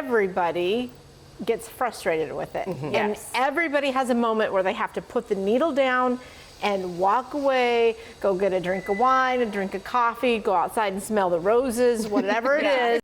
everybody gets frustrated with it. Mm-hmm. And Yes. everybody has a moment where they have to put the needle down and walk away, go get a drink of wine, a drink of coffee, go outside and smell the roses, whatever it Yeah. is.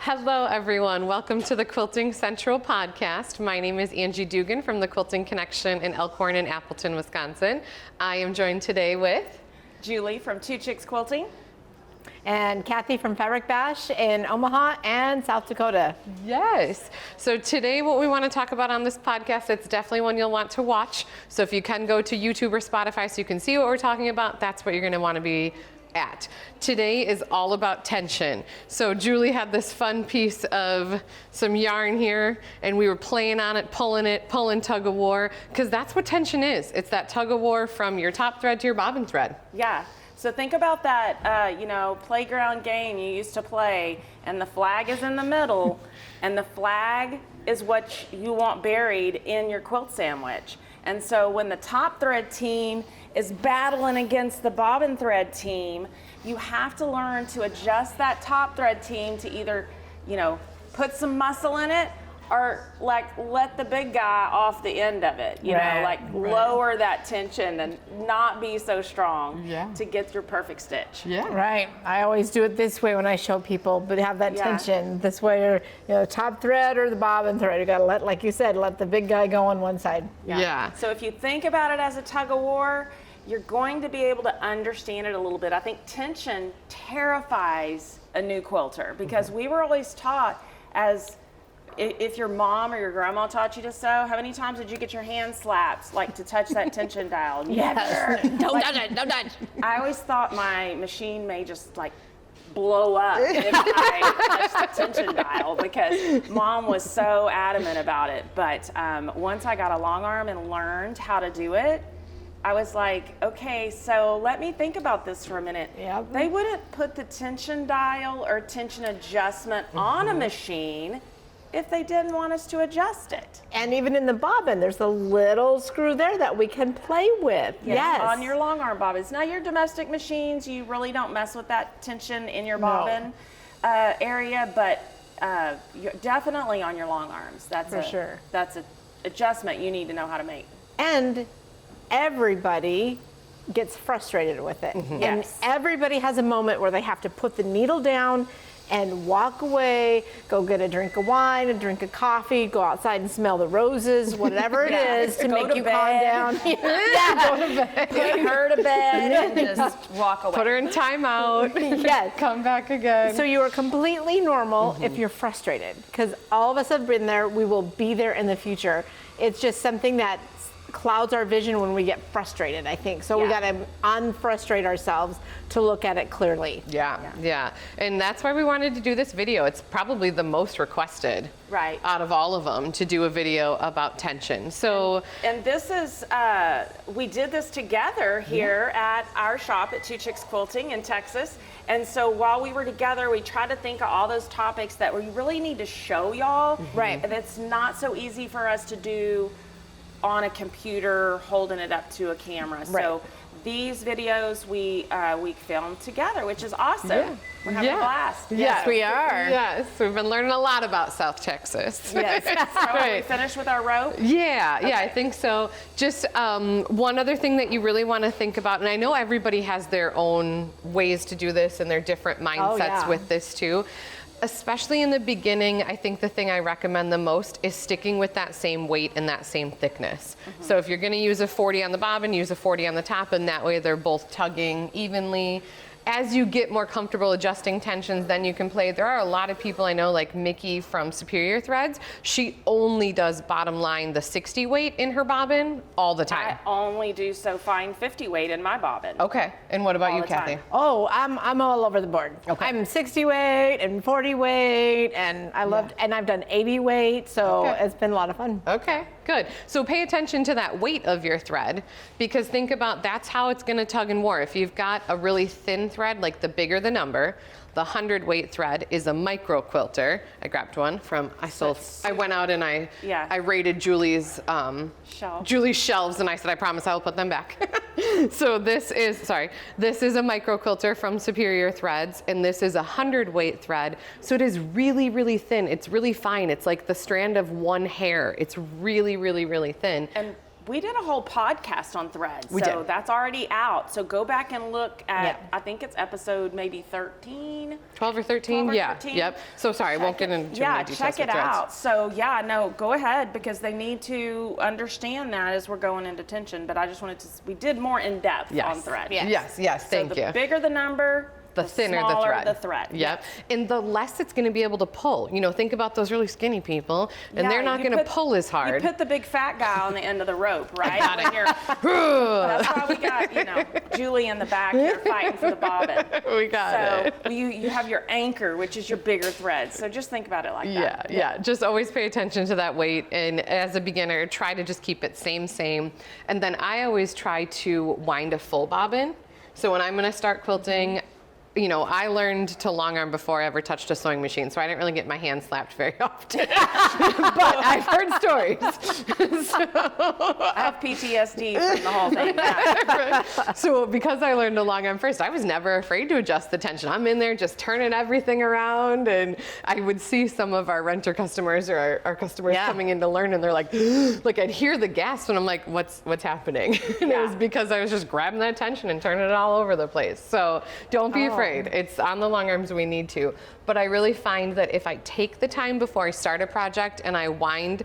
Hello, everyone. Welcome to the Quilting Central Podcast. My name is Angie Dugan from the Quilting Connection in Elkhorn and Appleton, Wisconsin. I am joined today with Julie from Two Chicks Quilting. And Cathy from Fabric Bash in Omaha and South Dakota. Yes. So today what we want to talk about on this podcast, it's definitely one you'll want to watch. So if you can go to YouTube or Spotify so you can see what we're talking about, that's what you're going to want to be at. Today is all about tension. So Julie had this fun piece of some yarn here and we were playing on it, pulling tug of war, because that's what tension is. It's that tug of war from your top thread to your bobbin thread. Yeah. So think about that, playground game you used to play, and the flag is in the middle, and the flag is what you want buried in your quilt sandwich. And so when the top thread team is battling against the bobbin thread team, you have to learn to adjust that top thread team to either, put some muscle in it or like let the big guy off the end of it, lower that tension and not be so strong to get your perfect stitch. Yeah. Right. I always do it this way when I show people, but have that tension. This way, or top thread or the bobbin thread. You gotta let, like you said, let the big guy go on one side. Yeah. So if you think about it as a tug of war, you're going to be able to understand it a little bit. I think tension terrifies a new quilter because we were always taught as if your mom or your grandma taught you to sew, how many times did you get your hand slapped, like to touch that tension dial? Never. Don't touch it, don't touch. I always thought my machine may just like blow up if I touched the tension dial because mom was so adamant about it. But once I got a long arm and learned how to do it, I was like, okay, so let me think about this for a minute. Yep. They wouldn't put the tension dial or tension adjustment on a machine if they didn't want us to adjust it. And even in the bobbin, there's a little screw there that we can play with. Yes. On your long arm bobbins. Now your domestic machines, you really don't mess with that tension in your bobbin area, but you're definitely on your long arms. That's That's an adjustment you need to know how to make. And everybody gets frustrated with it. Mm-hmm. And Yes. everybody has a moment where they have to put the needle down and walk away, go get a drink of wine, a drink of coffee, go outside and smell the roses, whatever it is to Go make to you bed. calm down. Go to bed. Put her to bed and just walk away. Put her in timeout. Yes. Come back again. So you are completely normal if you're frustrated, because all of us have been there. We will be there in the future. It's just something that clouds our vision when we get frustrated, I think. So we got to unfrustrate ourselves to look at it clearly. Yeah. And that's why we wanted to do this video. It's probably the most requested out of all of them to do a video about tension. So, and this is, we did this together here at our shop at Two Chicks Quilting in Texas. And so while we were together, we tried to think of all those topics that we really need to show y'all. Right. And it's not so easy for us to do on a computer holding it up to a camera. So these videos we filmed together, which is awesome. We're having a blast. Yes, we are. Yes, we've been learning a lot about South Texas. Yes. So are we finished with our rope? Yeah, I think so. Just one other thing that you really want to think about, and I know everybody has their own ways to do this and their different mindsets with this too. Especially in the beginning, I think the thing I recommend the most is sticking with that same weight and that same thickness. So if you're going to use a 40 on the bobbin, use a 40 on the top, and that way they're both tugging evenly. As you get more comfortable adjusting tensions, then you can play. There are a lot of people I know, like Mickey from Superior Threads. She only does bottom line the 60 weight in her bobbin all the time. I only do so fine 50 weight in my bobbin. Okay, and what about All you, the Cathy? time. Oh, I'm all over the board. Okay. I'm 60 weight and 40 weight, and I loved, and I've done 80 weight, so it's been a lot of fun. Okay, good. So pay attention to that weight of your thread, because think about that's how it's going to tug and war. If you've got a really thin thread, like the bigger the number, the 100 weight thread is a micro quilter. I grabbed one from, I went out and I raided Julie's shelves, and I said, I promise I will put them back. So this is a micro quilter from Superior Threads, and this is a 100 weight thread. So it is really, really thin. It's really fine. It's like the strand of one hair. It's really, really, really thin. And we did a whole podcast on threads, so that's already out. So go back and look at, I think it's episode maybe 13. 12 or 13? 12 or yeah, 13. Yep. So sorry, I won't get into too many details. Check it out. So go ahead, because they need to understand that as we're going into tension. But I just wanted to, we did more in depth on thread. Yes, thank you. The bigger the number, the thinner smaller the thread. Yep. Yep. And the less it's going to be able to pull. You know, think about those really skinny people, and they're not going to pull as hard. You put the big fat guy on the end of the rope, right? That's why we got, Julie in the back here fighting for the bobbin. We got it. So you have your anchor, which is your bigger thread. So just think about it like that. Yeah. Just always pay attention to that weight. And as a beginner, try to just keep it same. And then I always try to wind a full bobbin. So when I'm going to start quilting, you know, I learned to long arm before I ever touched a sewing machine, so I didn't really get my hand slapped very often. But I've heard stories. I have PTSD from the whole thing. Yeah. So because I learned to long arm first, I was never afraid to adjust the tension. I'm in there just turning everything around, and I would see some of our renter customers or our customers coming in to learn, and they're like, I'd hear the gasp, and I'm like, what's happening? And it was because I was just grabbing that tension and turning it all over the place. So don't be afraid. It's on the long arms we need to. But I really find that if I take the time before I start a project and I wind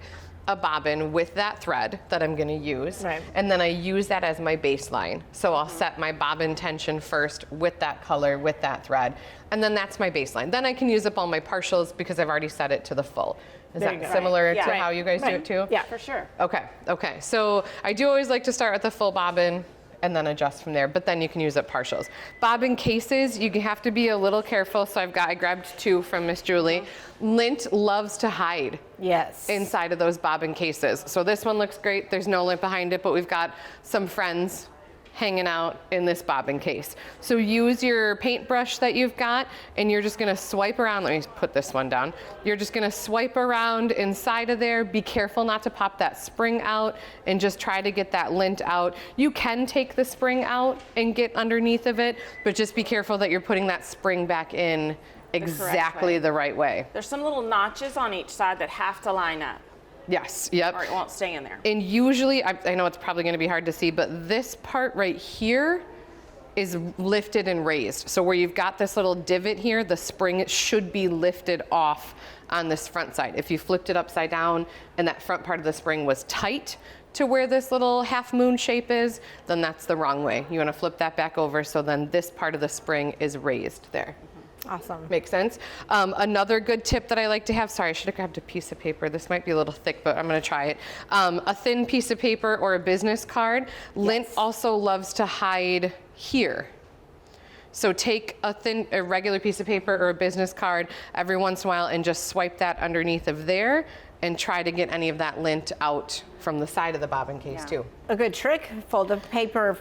a bobbin with that thread that I'm going to use, and then I use that as my baseline. So I'll set my bobbin tension first with that color, with that thread, and then that's my baseline. Then I can use up all my partials because I've already set it to the full. Is that similar to how you guys do it too? Yeah, for sure. Okay. So I do always like to start with the full bobbin and then adjust from there, but then you can use up partials. Bobbin cases, you have to be a little careful. So I grabbed 2 from Miss Julie. Lint loves to hide inside of those bobbin cases. So this one looks great. There's no lint behind it, but we've got some friends hanging out in this bobbin case. So use your paintbrush that you've got, and you're just gonna swipe around. Let me put this one down. You're just gonna swipe around inside of there. Be careful not to pop that spring out, and just try to get that lint out. You can take the spring out and get underneath of it, but just be careful that you're putting that spring back in exactly the right way. There's some little notches on each side that have to line up. Yes, yep. Or it won't stay in there. And usually, I know it's probably going to be hard to see, but this part right here is lifted and raised. So where you've got this little divot here, the spring should be lifted off on this front side. If you flipped it upside down and that front part of the spring was tight to where this little half moon shape is, then that's the wrong way. You want to flip that back over so then this part of the spring is raised there. Awesome. Makes sense. Another good tip that I like to have, sorry, I should have grabbed a piece of paper. This might be a little thick, but I'm going to try it. A thin piece of paper or a business card. Lint also loves to hide here. So take a regular piece of paper or a business card every once in a while and just swipe that underneath of there and try to get any of that lint out from the side of the bobbin case too. A good trick, fold the paper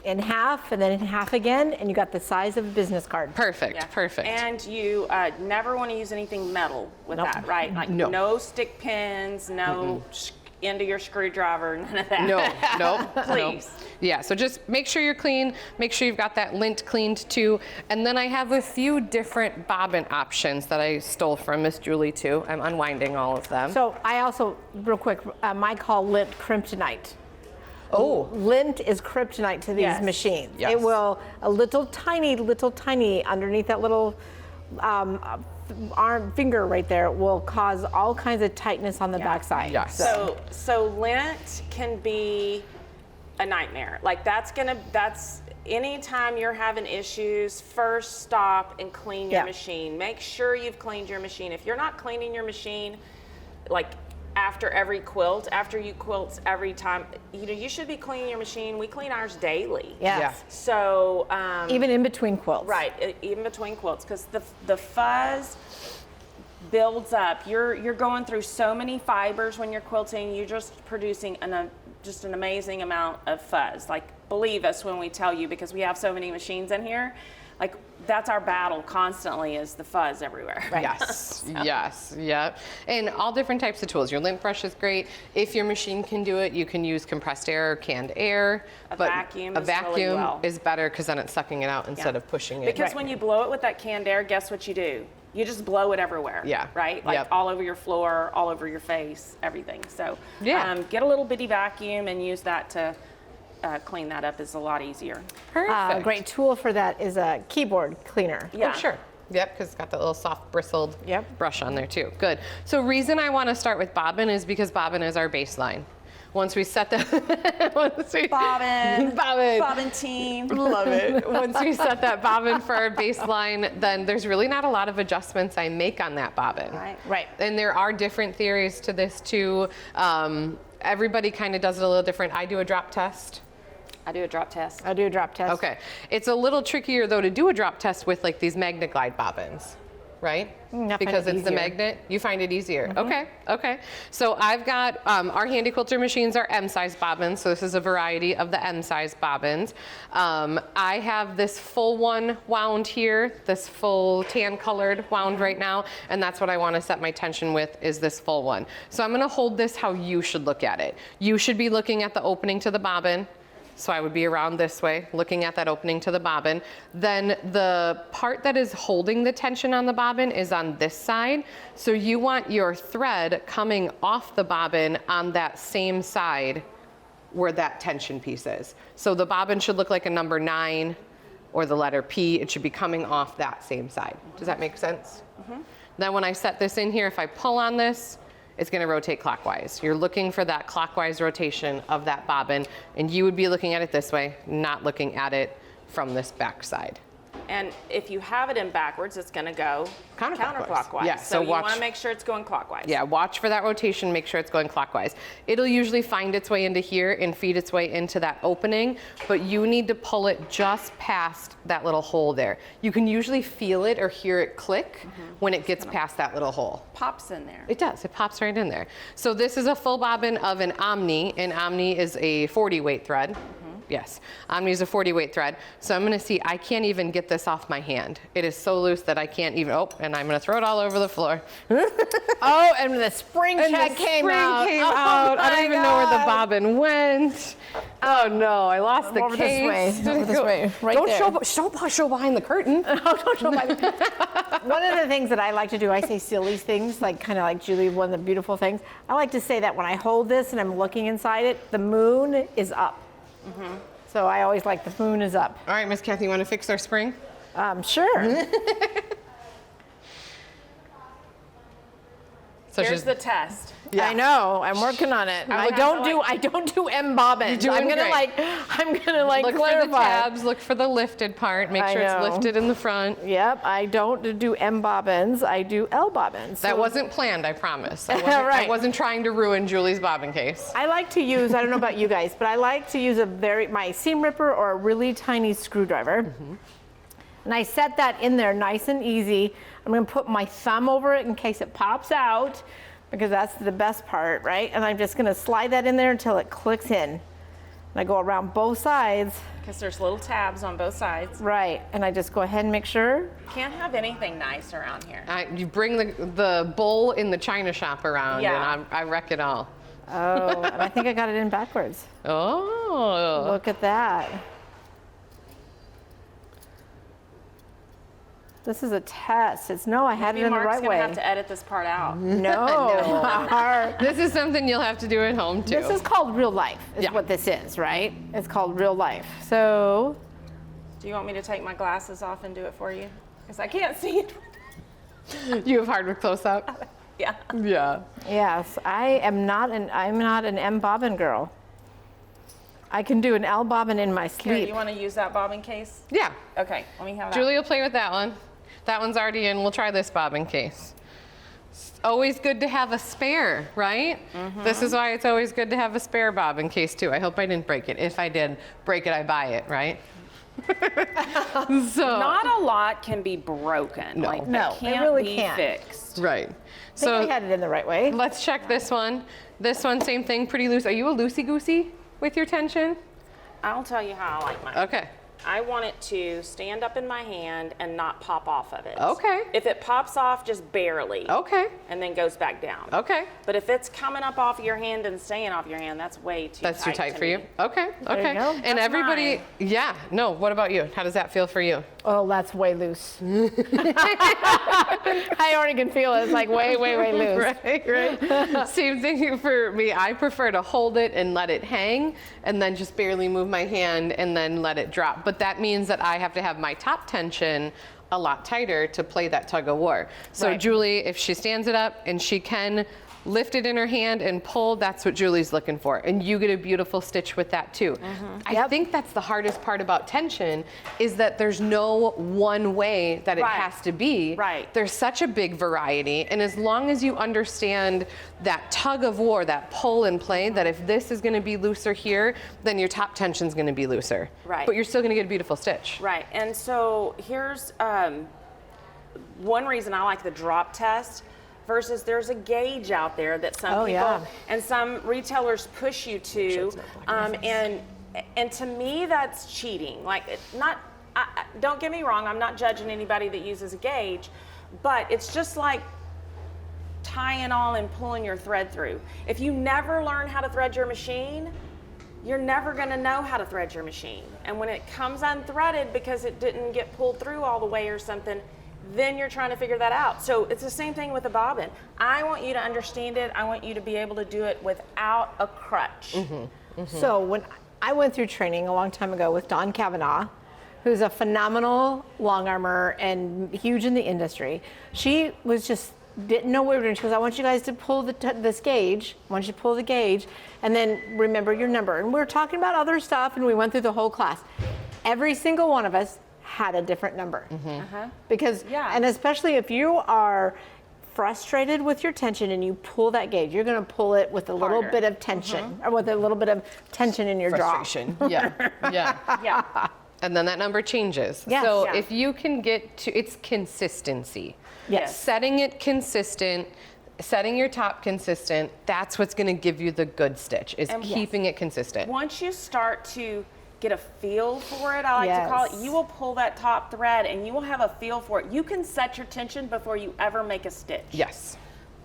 in half and then in half again, and you got the size of a business card. Perfect. And you never want to use anything metal with that, right? Like no stick pins, no end of your screwdriver, none of that. No, please. Yeah, so just make sure you're clean, make sure you've got that lint cleaned too. And then I have a few different bobbin options that I stole from Miss Julie too. I'm unwinding all of them. So I also, real quick, I call lint kryptonite. Oh. Lint is kryptonite to these machines. Yes. It will, a little tiny underneath that little arm finger right there will cause all kinds of tightness on the backside. Yes. So lint can be a nightmare. Like that's anytime you're having issues, first stop and clean your machine. Make sure you've cleaned your machine. If you're not cleaning your machine, like after every quilt, after you quilt every time, you should be cleaning your machine. We clean ours daily. Yes. So even in between quilts. Right, even between quilts, because the fuzz, builds up. You're going through so many fibers when you're quilting. You're just producing just an amazing amount of fuzz. Like, believe us when we tell you, because we have so many machines in here. Like, that's our battle constantly, is the fuzz everywhere. Right. Yes, yes, yep. And all different types of tools. Your lint brush is great. If your machine can do it, you can use compressed air or canned air. A vacuum is better, because then it's sucking it out instead of pushing it. Because when you blow it with that canned air, guess what you do? You just blow it everywhere. Yeah. Right? Like all over your floor, all over your face, everything. So get a little bitty vacuum and use that to clean that up. Is a lot easier. Perfect. A great tool for that is a keyboard cleaner. Yeah. Oh, sure. Yep, because it's got that little soft bristled brush on there too. Good. So reason I want to start with bobbin is because bobbin is our baseline. Once we set that, bobbin team, love it. Once we set that bobbin for our baseline, then there's really not a lot of adjustments I make on that bobbin. Right. And there are different theories to this too. Everybody kind of does it a little different. I do a drop test. I do a drop test. I do a drop test. Okay. It's a little trickier though to do a drop test with like these Magnet Glide bobbins, right? Because it's the magnet. You find it easier. Okay. So I've got our Handy Quilter machines are M-size bobbins. So this is a variety of the M-size bobbins. I have this full one wound here, this full tan colored wound right now, and that's what I want to set my tension with, is this full one. So I'm going to hold this how you should look at it. You should be looking at the opening to the bobbin. So I would be around this way, looking at that opening to the bobbin. Then the part that is holding the tension on the bobbin is on this side. So you want your thread coming off the bobbin on that same side where that tension piece is. So the bobbin should look like a number 9 or the letter P. It should be coming off that same side. Does that make sense? Then when I set this in here, if I pull on this, it's going to rotate clockwise. You're looking for that clockwise rotation of that bobbin, and you would be looking at it this way, not looking at it from this back side. And if you have it in backwards, it's going to go counterclockwise. Yeah, so you want to make sure it's going clockwise. Yeah, watch for that rotation, make sure it's going clockwise. It'll usually find its way into here and feed its way into that opening, but you need to pull it just past that little hole there. You can usually feel it or hear it click when it gets past that little hole. Pops in there. It does, it pops right in there. So this is a full bobbin of an Omni, and Omni is a 40 weight thread. Yes, Omni is a 40 weight thread. So I'm gonna see, I can't even get this off my hand. It is so loose that I can't even, and I'm gonna throw it all over the floor. Oh, and the spring check came out. I don't even know where the bobbin went. Oh no, I lost the Over case. this way, over this way, right Don't there. show behind the curtain. Don't show my. One of the things that I like to do, I say silly things, like kind of like Julie, one of the beautiful things. I like to say that when I hold this and I'm looking inside it, the moon is up. So I always like the moon is up. All right, Miss Cathy, you want to fix our spring? Sure. So Here's the test. Yeah. I know. I'm working on it. I don't do M bobbins. You're doing I'm gonna great. Look clarify. for the tabs. Look for the lifted part. Make sure it's lifted in the front. Yep. I don't do M bobbins. I do L bobbins. That wasn't planned, I promise. Right. I wasn't trying to ruin Julie's bobbin case. I like to use, I don't know about you guys, but I like to use my seam ripper or a really tiny screwdriver. And I set that in there nice and easy. I'm gonna put my thumb over it in case it pops out, because that's the best part, right? And I'm just gonna slide that in there until it clicks in. And I go around both sides. Because there's little tabs on both sides. Right, and I just go ahead and make sure. Can't have anything nice around here. You bring the bowl in the china shop around, and I wreck it all. Oh, and I think I got it in backwards. Oh. Look at that. This is a test. I had it in the right way. Mark's gonna have to edit this part out. No. This is something you'll have to do at home too. This is called real life, is what this is, right? It's called real life. So. Do you want me to take my glasses off and do it for you? Because I can't see it. You have hardwood close up? Yeah. Yeah. Yes, I'm not an M bobbin girl. I can do an L bobbin in my sleep. Here, you want to use that bobbin case? Yeah. Okay, let me have that. Julie will play with that one. That one's already in. We'll try this bobbin case. It's always good to have a spare, right? This is why it's always good to have a spare bobbin case too. I hope I didn't break it. If I did break it, I buy it, right? So not a lot can be broken. No. Like, No, it can't really be can't. fixed. right. I So think I had it in the right way. let's check this one. This one, same thing, pretty loose. Are you a loosey-goosey with your tension? I'll tell you how I like mine. Okay. I want it to stand up in my hand and not pop off of it. Okay. If it pops off, just barely. Okay. And then goes back down. Okay. But if it's coming up off your hand and staying off your hand, that's way too That's too tight to for you? me. Okay. There you Okay. go. And That's everybody, mine. yeah. No, what about you? How does that feel for you? Oh, that's way loose. I already can feel it. It's like way, way, way loose. Right. Same thing for me. I prefer to hold it and let it hang and then just barely move my hand and then let it drop. But that means that I have to have my top tension a lot tighter to play that tug of war. So Right. Julie, if she stands it up and she can lift it in her hand and pull, that's what Julie's looking for. And you get a beautiful stitch with that too. I Yep. think that's the hardest part about tension is that there's no one way that it Right. has to be. Right. There's such a big variety. And as long as you understand that tug of war, that pull and play, that if this is gonna be looser here, then your top tension's gonna be looser. Right. But you're still gonna get a beautiful stitch. Right. And so here's one reason I like the drop test versus there's a gauge out there that some Oh, people yeah. and some retailers push you to. And to me, that's cheating. Like, don't get me wrong, I'm not judging anybody that uses a gauge, but it's just like tying on and pulling your thread through. If you never learn how to thread your machine, you're never going to know how to thread your machine. And when it comes unthreaded because it didn't get pulled through all the way or something, then you're trying to figure that out. So it's the same thing with a bobbin. I want you to understand it. I want you to be able to do it without a crutch. So when I went through training a long time ago with Dawn Kavanaugh, who's a phenomenal long armor and huge in the industry, she was just didn't know what we were doing. She goes, I want you guys to pull this gauge. I want you to pull the gauge and then remember your number. And we were talking about other stuff and we went through the whole class. Every single one of us had a different number. Because, Yeah. and especially if you are frustrated with your tension and you pull that gauge, you're going to pull it with a little Harder. bit of tension or with a little bit of tension in your jaw. Frustration. Yeah. Yeah. Yeah. And then that number changes. Yes. So Yeah. if you can get to, it's consistency. Yes. Setting it consistent, setting your top consistent, that's what's gonna give you the good stitch, is And- keeping it consistent. Once you start to get a feel for it, I like to call it, Yes. you will pull that top thread and you will have a feel for it. You can set your tension before you ever make a stitch. Yes.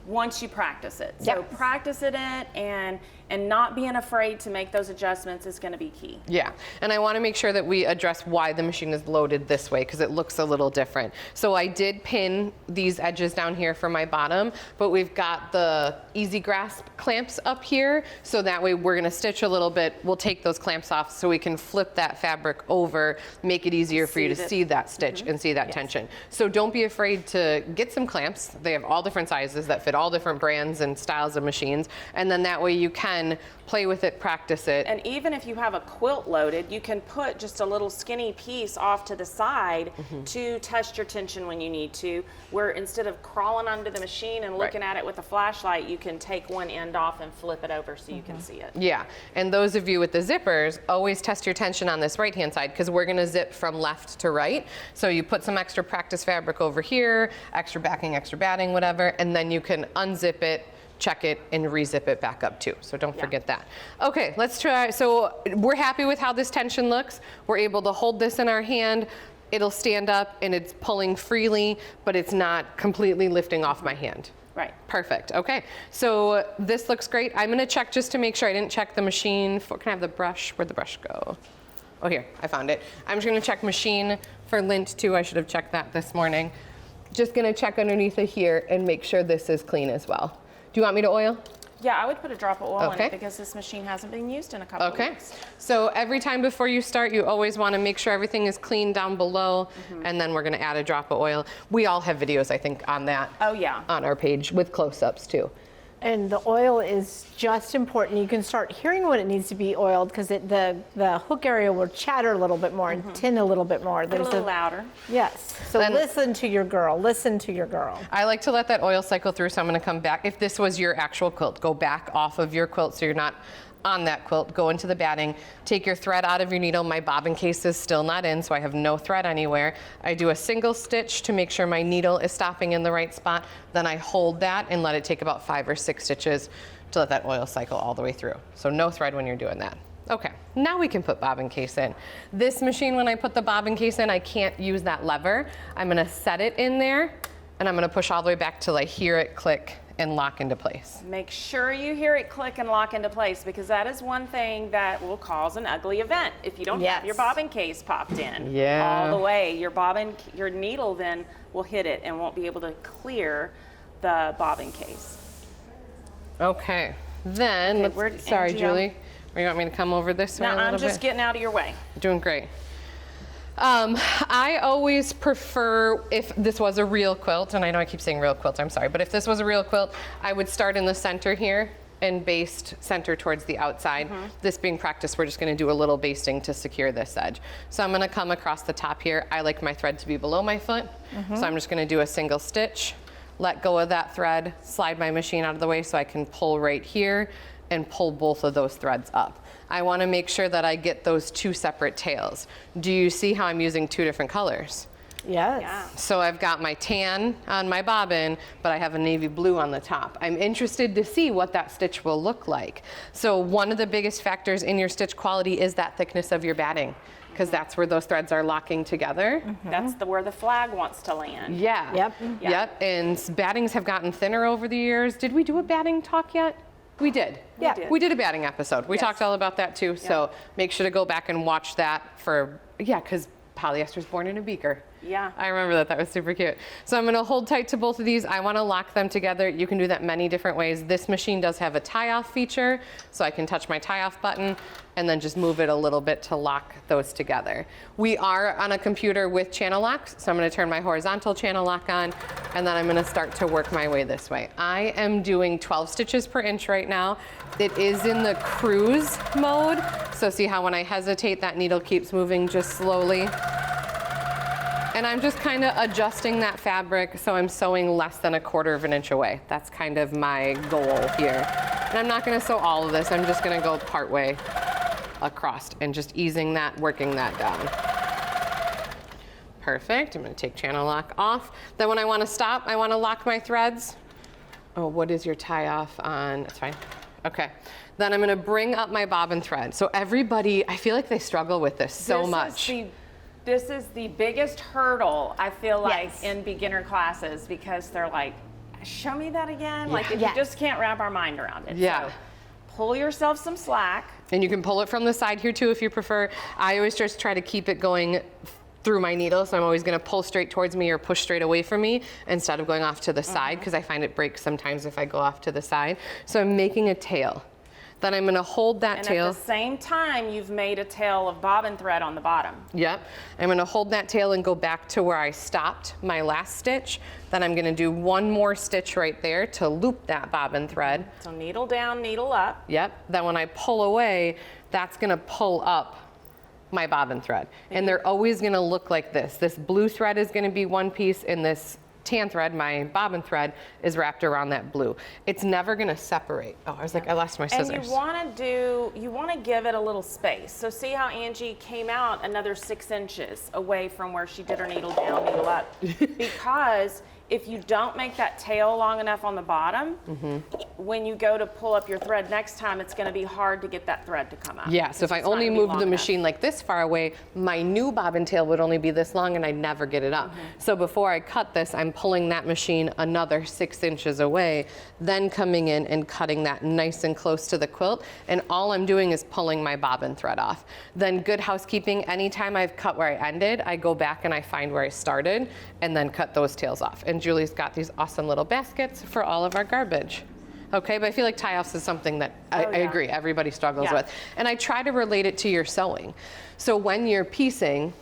Once you practice it. Yes. So practice it in and not being afraid to make those adjustments is going to be key. Yeah, and I want to make sure that we address why the machine is loaded this way because it looks a little different. So I did pin these edges down here for my bottom, but we've got the easy grasp clamps up here, so that way we're going to stitch a little bit. We'll take those clamps off so we can flip that fabric over, make it easier for you to see that stitch and see that tension. So don't be afraid to get some clamps. They have all different sizes that fit all different brands and styles of machines, and then that way you can play with it, practice it. And even if you have a quilt loaded, you can put just a little skinny piece off to the side to test your tension when you need to, where instead of crawling under the machine and looking at it with a flashlight, you can take one end off and flip it over so you can see it. Yeah, and those of you with the zippers, always test your tension on this right-hand side because we're gonna zip from left to right. So you put some extra practice fabric over here, extra backing, extra batting, whatever, and then you can unzip it, check it, and re-zip it back up too. So don't forget that. Okay, let's try. So we're happy with how this tension looks. We're able to hold this in our hand. It'll stand up and it's pulling freely, but it's not completely lifting off my hand. Right. Perfect. Okay. So this looks great. I'm going to check just to make sure I didn't check the machine. Can I have the brush? Where'd the brush go? Oh, here. I found it. I'm just going to check machine for lint too. I should have checked that this morning. Just going to check underneath it here and make sure this is clean as well. Do you want me to oil? Yeah, I would put a drop of oil in Okay. it because this machine hasn't been used in a couple of Okay. weeks. So every time before you start, you always want to make sure everything is clean down below, and then we're going to add a drop of oil. We all have videos, I think, on that. Oh, yeah. On our page with close-ups too. And the oil is just important. You can start hearing when it needs to be oiled because the hook area will chatter a little bit more and tin a little bit more. Get a little louder. Yes. So Then- listen to your girl. Listen to your girl. I like to let that oil cycle through, so I'm going to come back. If this was your actual quilt, go back off of your quilt so you're not on that quilt, go into the batting, take your thread out of your needle. My bobbin case is still not in, so I have no thread anywhere. I do a single stitch to make sure my needle is stopping in the right spot. Then I hold that and let it take about 5 or 6 stitches to let that oil cycle all the way through. So no thread when you're doing that. Okay, now we can put bobbin case in. This machine, when I put the bobbin case in, I can't use that lever. I'm gonna set it in there, and I'm gonna push all the way back till I hear it click and lock into place. Make sure you hear it click and lock into place, because that is one thing that will cause an ugly event if you don't have your bobbin case popped in all the way. Your needle then will hit it and won't be able to clear the bobbin case. Okay, then, sorry, Angie, Julie. Or you want me to come over this way a little bit? I'm just getting out of your way. Doing great. I always prefer, if this was a real quilt, and I know I keep saying real quilt, I'm sorry, but if this was a real quilt, I would start in the center here and baste center towards the outside. This being practice, we're just gonna do a little basting to secure this edge. So I'm gonna come across the top here. I like my thread to be below my foot, so I'm just gonna do a single stitch, let go of that thread, slide my machine out of the way so I can pull right here and pull both of those threads up. I want to make sure that I get those 2 separate tails. Do you see how I'm using 2 different colors? Yes. Yeah. So I've got my tan on my bobbin, but I have a navy blue on the top. I'm interested to see what that stitch will look like. So one of the biggest factors in your stitch quality is that thickness of your batting, because that's where those threads are locking together. That's where the flag wants to land. Yeah. Yep. And battings have gotten thinner over the years. Did we do a batting talk yet? We did. We did a batting episode. We talked all about that too. So make sure to go back and watch that because polyester's born in a beaker. Yeah. I remember that. That was super cute. So I'm going to hold tight to both of these. I want to lock them together. You can do that many different ways. This machine does have a tie-off feature, so I can touch my tie-off button and then just move it a little bit to lock those together. We are on a computer with channel locks, so I'm going to turn my horizontal channel lock on, and then I'm going to start to work my way this way. I am doing 12 stitches per inch right now. It is in the cruise mode, so see how when I hesitate, that needle keeps moving just slowly. And I'm just kind of adjusting that fabric so I'm sewing less than 1/4 of an inch away. That's kind of my goal here. And I'm not going to sew all of this. I'm just going to go part way across and just easing that, working that down. Perfect. I'm going to take channel lock off. Then when I want to stop, I want to lock my threads. Oh, what is your tie off on? That's fine. Okay. Then I'm going to bring up my bobbin thread. So everybody, I feel like they struggle with this so much. This is the biggest hurdle, I feel like, in beginner classes, because they're like, show me that again. Like, you just can't wrap our mind around it. So pull yourself some slack. And you can pull it from the side here too if you prefer. I always just try to keep it going through my needle, so I'm always going to pull straight towards me or push straight away from me instead of going off to the side, because I find it breaks sometimes if I go off to the side. So I'm making a tail. Then I'm going to hold that tail. And at the same time, you've made a tail of bobbin thread on the bottom. Yep. I'm going to hold that tail and go back to where I stopped my last stitch. Then I'm going to do 1 more stitch right there to loop that bobbin thread. So needle down, needle up. Yep. Then when I pull away, that's going to pull up my bobbin thread. And they're always going to look like this. This blue thread is going to be one piece, and this tan thread, my bobbin thread, is wrapped around that blue. It's never going to separate. Oh, I was like, I lost my scissors. And you want to give it a little space. So see how Angie came out another 6 inches away from where she did her needle down, needle up. Because if you don't make that tail long enough on the bottom, when you go to pull up your thread next time, it's going to be hard to get that thread to come out. Yeah, so if I only moved the machine like this far away, my new bobbin tail would only be this long and I'd never get it up. So before I cut this, I'm pulling that machine another 6 inches away, then coming in and cutting that nice and close to the quilt. And all I'm doing is pulling my bobbin thread off. Then good housekeeping, anytime I've cut where I ended, I go back and I find where I started and then cut those tails off. And Julie's got these awesome little baskets for all of our garbage. Okay, but I feel like tie-offs is something that I agree, everybody struggles with. And I try to relate it to your sewing. So when you're piecing,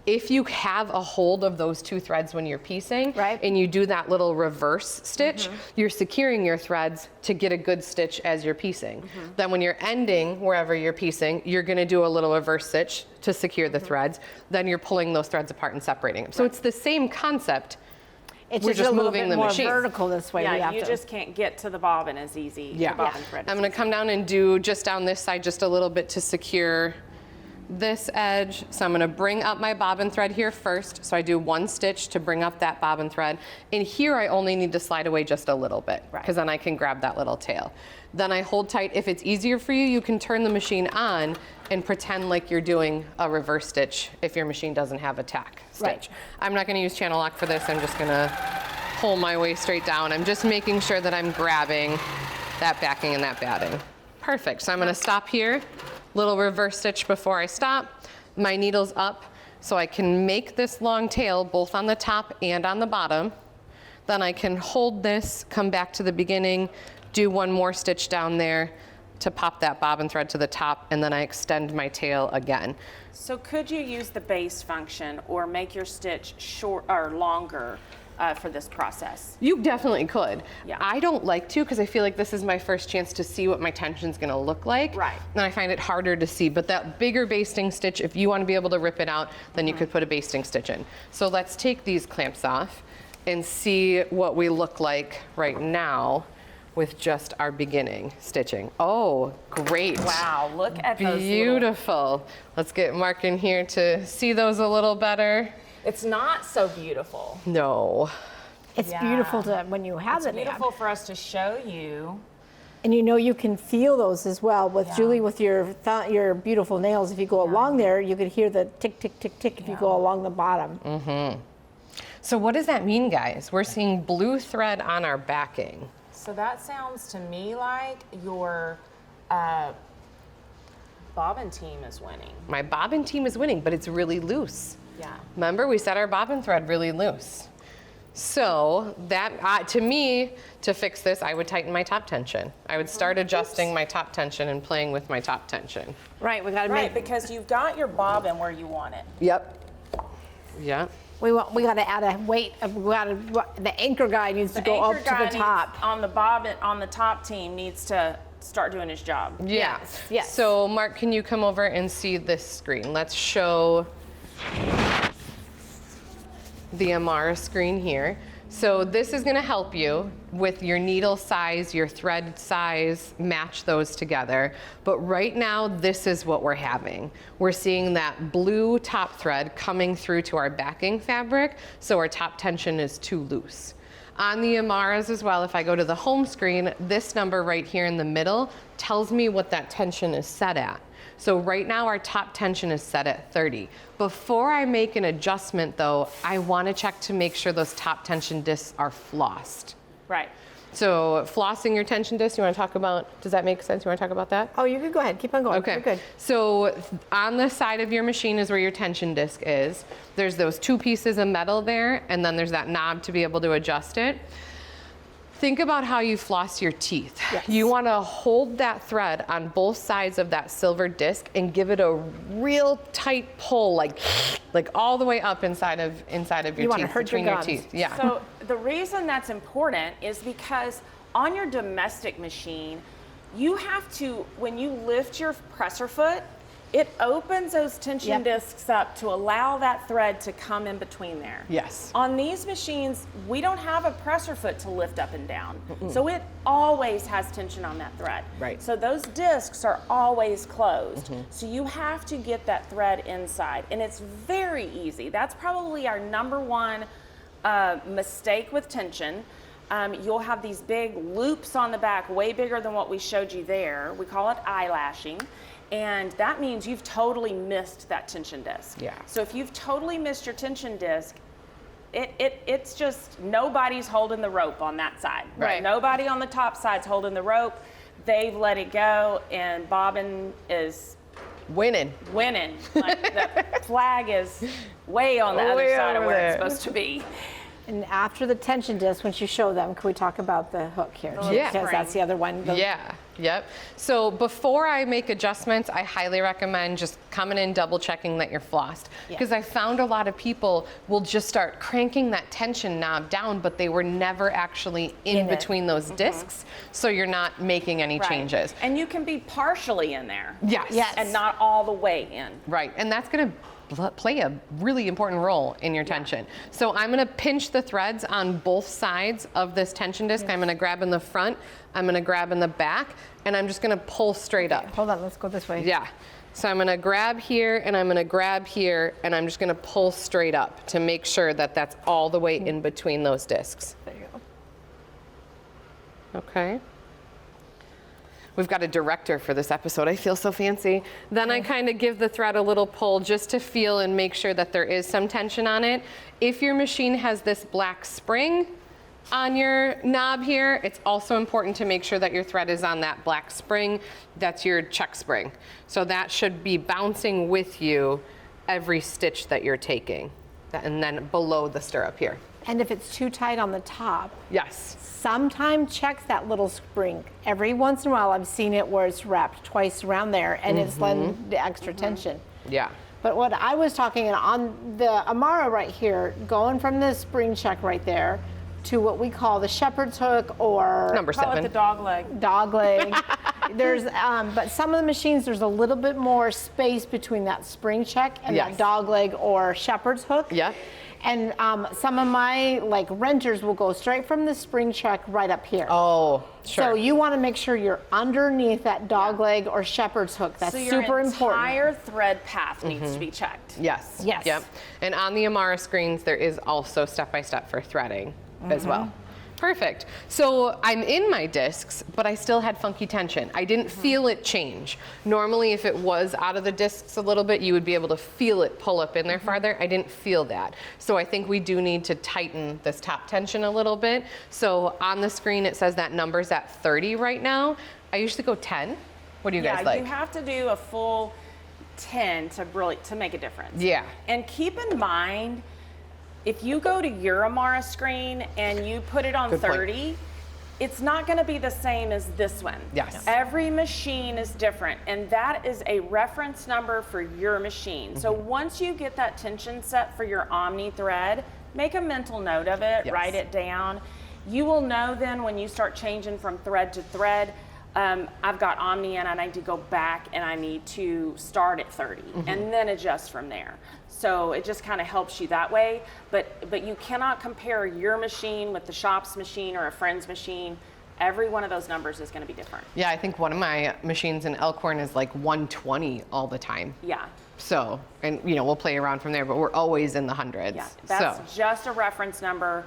if you have a hold of those 2 threads when you're piecing, and you do that little reverse stitch, you're securing your threads to get a good stitch as you're piecing. Then when you're ending wherever you're piecing, you're gonna do a little reverse stitch to secure the threads. Then you're pulling those threads apart and separating them. So it's the same concept. It's we're just a little moving bit the more machine. vertical this way. Yeah, you just can't get to the bobbin as easy. Yeah. The bobbin thread I'm is going to come down and do just down this side just a little bit to secure this edge. So I'm going to bring up my bobbin thread here first. So I do 1 stitch to bring up that bobbin thread. And here I only need to slide away just a little bit, because then I can grab that little tail. Then I hold tight. If it's easier for you, you can turn the machine on and pretend like you're doing a reverse stitch if your machine doesn't have a tack stitch. I'm not going to use channel lock for this. I'm just going to pull my way straight down. I'm just making sure that I'm grabbing that backing and that batting. Perfect. So I'm going to stop here. Little reverse stitch before I stop. My needle's up, so I can make this long tail both on the top and on the bottom. Then I can hold this, come back to the beginning, do 1 more stitch down there to pop that bobbin thread to the top, and then I extend my tail again. So could you use the base function or make your stitch short or longer for this process? You definitely could. Yeah. I don't like to, because I feel like this is my first chance to see what my tension's gonna look like. Right. And I find it harder to see, but that bigger basting stitch, if you wanna be able to rip it out, then you could put a basting stitch in. So let's take these clamps off and see what we look like right now with just our beginning stitching. Oh, great. Wow, look at those Beautiful. Let's get Mark in here to see those a little better. It's not so beautiful. No. It's beautiful to when you have it. It's beautiful for us to show you. And you can feel those as well with Julie, with your beautiful nails. If you go along there, you could hear the tick, tick, tick, tick if you go along the bottom. So what does that mean, guys? We're seeing blue thread on our backing. So that sounds to me like your bobbin team is winning. My bobbin team is winning, but it's really loose. Yeah. Remember, we set our bobbin thread really loose. So that, to me, to fix this, I would tighten my top tension. I would start adjusting my top tension and playing with my top tension. Right, we got to Right, make. because you've got your bobbin where you want it. Yep. Yeah. We got to add a weight. The anchor guy needs to go up to the top. On the bobbin, on the top team needs to start doing his job. Yeah. Yes. So Mark, can you come over and see this screen? Let's show the Amara screen here. So this is going to help you with your needle size, your thread size, match those together. But right now, this is what we're having. We're seeing that blue top thread coming through to our backing fabric, so our top tension is too loose. On the Amaras as well, if I go to the home screen, this number right here in the middle tells me what that tension is set at. So right now our top tension is set at 30. Before I make an adjustment though, I want to check to make sure those top tension discs are flossed. Right. So flossing your tension disc, you want to talk about, does that make sense? You want to talk about that? Oh, you can go ahead. Keep on going. Okay. You're good. So on the side of your machine is where your tension disc is. There's those 2 pieces of metal there, and then there's that knob to be able to adjust it. Think about how you floss your teeth. Yes. You want to hold that thread on both sides of that silver disc and give it a real tight pull, like all the way up inside of your want to teeth, hurt between your your gums. teeth. Yeah. So the reason that's important is because on your domestic machine, you have to, when you lift your presser foot, it opens those tension discs up to allow that thread to come in between there. Yes. On these machines, we don't have a presser foot to lift up and down. So it always has tension on that thread. Right. So those discs are always closed. So you have to get that thread inside. And it's very easy. That's probably our #1 mistake with tension. You'll have these big loops on the back, way bigger than what we showed you there. We call it eyelashing. And that means you've totally missed that tension disc. Yeah. So if you've totally missed your tension disc, it's just nobody's holding the rope on that side. Right. Nobody on the top side's holding the rope. They've let it go, and bobbin is Winning. Like the flag is way on the other Way side of over where it's there. supposed to be. And after the tension disc, once you show them, can we talk about the hook here? Yeah. Because that's the other one. Yeah, yep. So before I make adjustments, I highly recommend just coming in, double checking that you're flossed. Because I found a lot of people will just start cranking that tension knob down, but they were never actually in between those discs. So you're not making any changes. And you can be partially in there. Yes. Yes. And not all the way in. Right, and that's gonna play a really important role in your tension. So I'm gonna pinch the threads on both sides of this tension disc. I'm gonna grab in the front, I'm gonna grab in the back, and I'm just gonna pull straight up. Hold on, let's go this way. Yeah. So I'm gonna grab here and I'm gonna grab here and I'm just gonna pull straight up to make sure that that's all the way in between those discs. There you go. Okay. We've got a director for this episode. I feel so fancy. Then I kind of give the thread a little pull just to feel and make sure that there is some tension on it. If your machine has this black spring on your knob here, it's also important to make sure that your thread is on that black spring. That's your check spring. So that should be bouncing with you every stitch that you're taking. And then below the stirrup here. And if it's too tight on the top, Yes. sometimes check that little spring. Every once in a while I've seen it where it's wrapped twice around there and it's letting the extra tension. Yeah. But what I was talking on the Amara right here, going from the spring check right there to what we call the shepherd's hook or Number Call it 7. the dog leg. dog leg. There's, but some of the machines, there's a little bit more space between that spring check and Yes. that dog leg or shepherd's hook. Yeah. And some of my like renters will go straight from the spring check right up here. Oh, sure. So you want to make sure you're underneath that dog leg or shepherd's hook. That's So your super important. entire thread path needs to be checked. Yes. Yes. Yep. And on the Amara screens, there is also step-by-step for threading as well. Perfect. So I'm in my discs, but I still had funky tension. I didn't feel it change. Normally, if it was out of the discs a little bit, you would be able to feel it pull up in there farther. I didn't feel that. So I think we do need to tighten this top tension a little bit. So on the screen, it says that number's at 30 right now. I usually go 10. What do you guys like? You have to do a full 10 to make a difference. Yeah. And keep in mind, if you go to your Amara screen and you put it on Good point. 30, it's not going to be the same as this one. Yes. Every machine is different, and that is a reference number for your machine. So once you get that tension set for your Omni thread, make a mental note of it, Yes. write it down. You will know then when you start changing from thread to thread, I've got Omni and I need to go back and I need to start at 30 and then adjust from there. So it just kind of helps you that way. But you cannot compare your machine with the shop's machine or a friend's machine. Every one of those numbers is going to be different. Yeah, I think one of my machines in Elkhorn is like 120 all the time. Yeah. So, and you know, we'll play around from there, but we're always in the hundreds. Yeah. That's So, just a reference number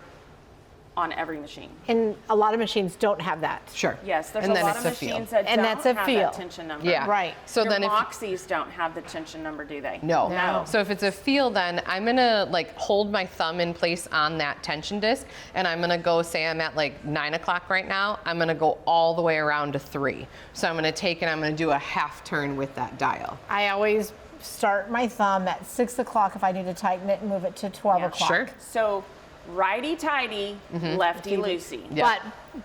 on every machine. And a lot of machines don't have that. sure. Yes, there's and a then lot it's of a feel. machines that And don't that's a have feel. that tension number. Yeah. Right. So Your then if Moxies don't have the tension number, do they? No. No. So if it's a feel, then I'm gonna like hold my thumb in place on that tension disc, and I'm gonna go, say I'm at like 9 o'clock right now, I'm gonna go all the way around to 3. So I'm gonna take and I'm gonna do a half turn with that dial. I always start my thumb at 6 o'clock if I need to tighten it and move it to 12 o'clock. Sure. So righty-tighty, lefty-loosey. Yeah.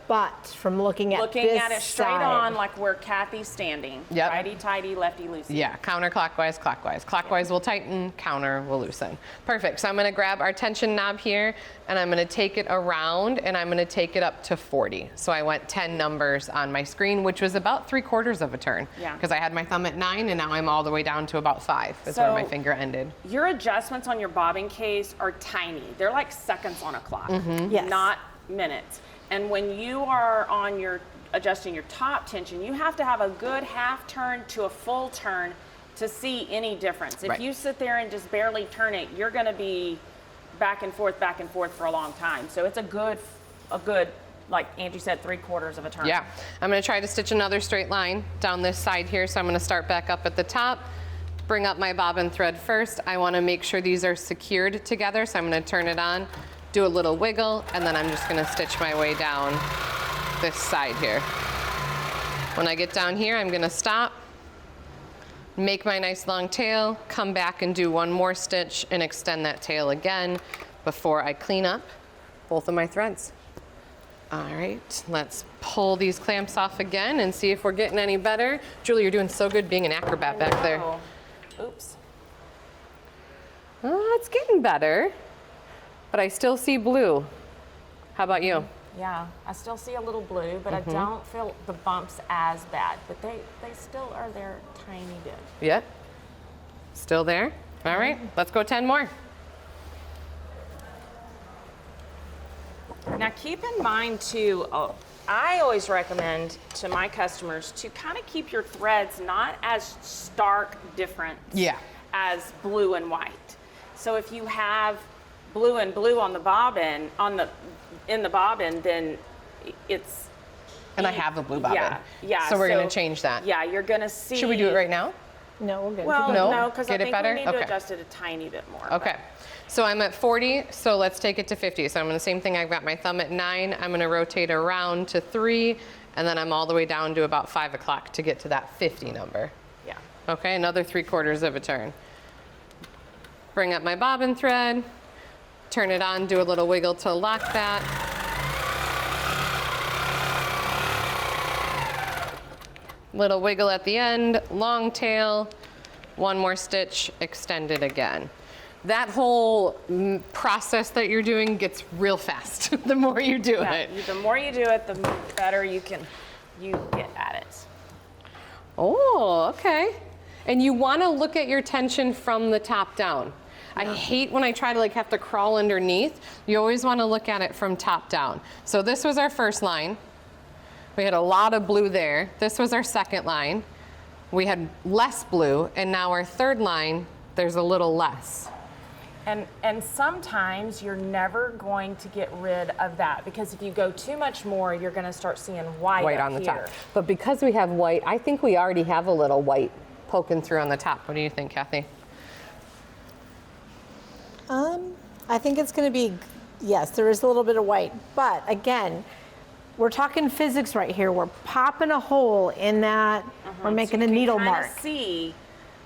But from looking at Looking this at it straight side, on like where Cathy's standing. Yep. Righty-tighty, lefty-loosey. Yeah, counterclockwise, clockwise. Clockwise will tighten, counter will loosen. Perfect. So I'm gonna grab our tension knob here and I'm gonna take it around and I'm gonna take it up to 40. So I went 10 numbers on my screen, which was about 3/4 of a turn. Yeah. Because I had my thumb at 9 and now I'm all the way down to about 5 is where my So- finger ended. Your adjustments on your bobbin case are tiny. They're like seconds on a clock, Yes. not minutes. And when you are on your adjusting your top tension, you have to have a good half turn to a full turn to see any difference. If Right. you sit there and just barely turn it, you're going to be back and forth for a long time. So it's a good, like Angie said, 3/4 of a turn. Yeah, I'm gonna try to stitch another straight line down this side here. So I'm gonna start back up at the top, bring up my bobbin thread first. I wanna make sure these are secured together. So I'm gonna turn it on, do a little wiggle, and then I'm just gonna stitch my way down this side here. When I get down here, I'm gonna stop, make my nice long tail, come back and do one more stitch and extend that tail again before I clean up both of my threads. All right, let's pull these clamps off again and see if we're getting any better. Julie, you're doing so good being an acrobat back there. Oh, oops. Oh, it's getting better, but I still see blue. How about you? Yeah, I still see a little blue, but I don't feel the bumps as bad. But they still are there tiny bit. Yep. Still there? All right, let's go 10 more. Now keep in mind too, I always recommend to my customers to kind of keep your threads not as stark different as blue and white. So if you have blue and blue on the bobbin, in the bobbin, then it's... And I have a blue bobbin. Yeah. So we're gonna change that. Yeah, you're gonna see... Should we do it right now? No, we're good. Well, no, because I Get it think better? we need to Okay. adjust it a tiny bit more. Okay. So I'm at 40, so let's take it to 50. So I'm gonna same thing, I've got my thumb at 9, I'm gonna rotate around to 3, and then I'm all the way down to about 5 o'clock to get to that 50 number. Yeah. Okay, another 3/4 of a turn. Bring up my bobbin thread, turn it on, do a little wiggle to lock that. Little wiggle at the end, long tail, one more stitch, extend it again. That whole process that you're doing gets real fast the more you do it. The more you do it, the better you get at it. Oh, okay. And you want to look at your tension from the top down. I hate when I try to have to crawl underneath. You always want to look at it from top down. So this was our first line. We had a lot of blue there. This was our second line. We had less blue, and now our third line, there's a little less. And sometimes you're never going to get rid of that, because if you go too much more, you're going to start seeing white on the here. top. But because we have white, I think we already have a little white poking through on the top. What do you think, Cathy? I think it's going to be, yes, there is a little bit of white, but again, we're talking physics right here. We're popping a hole in that. We're making a needle mark. See,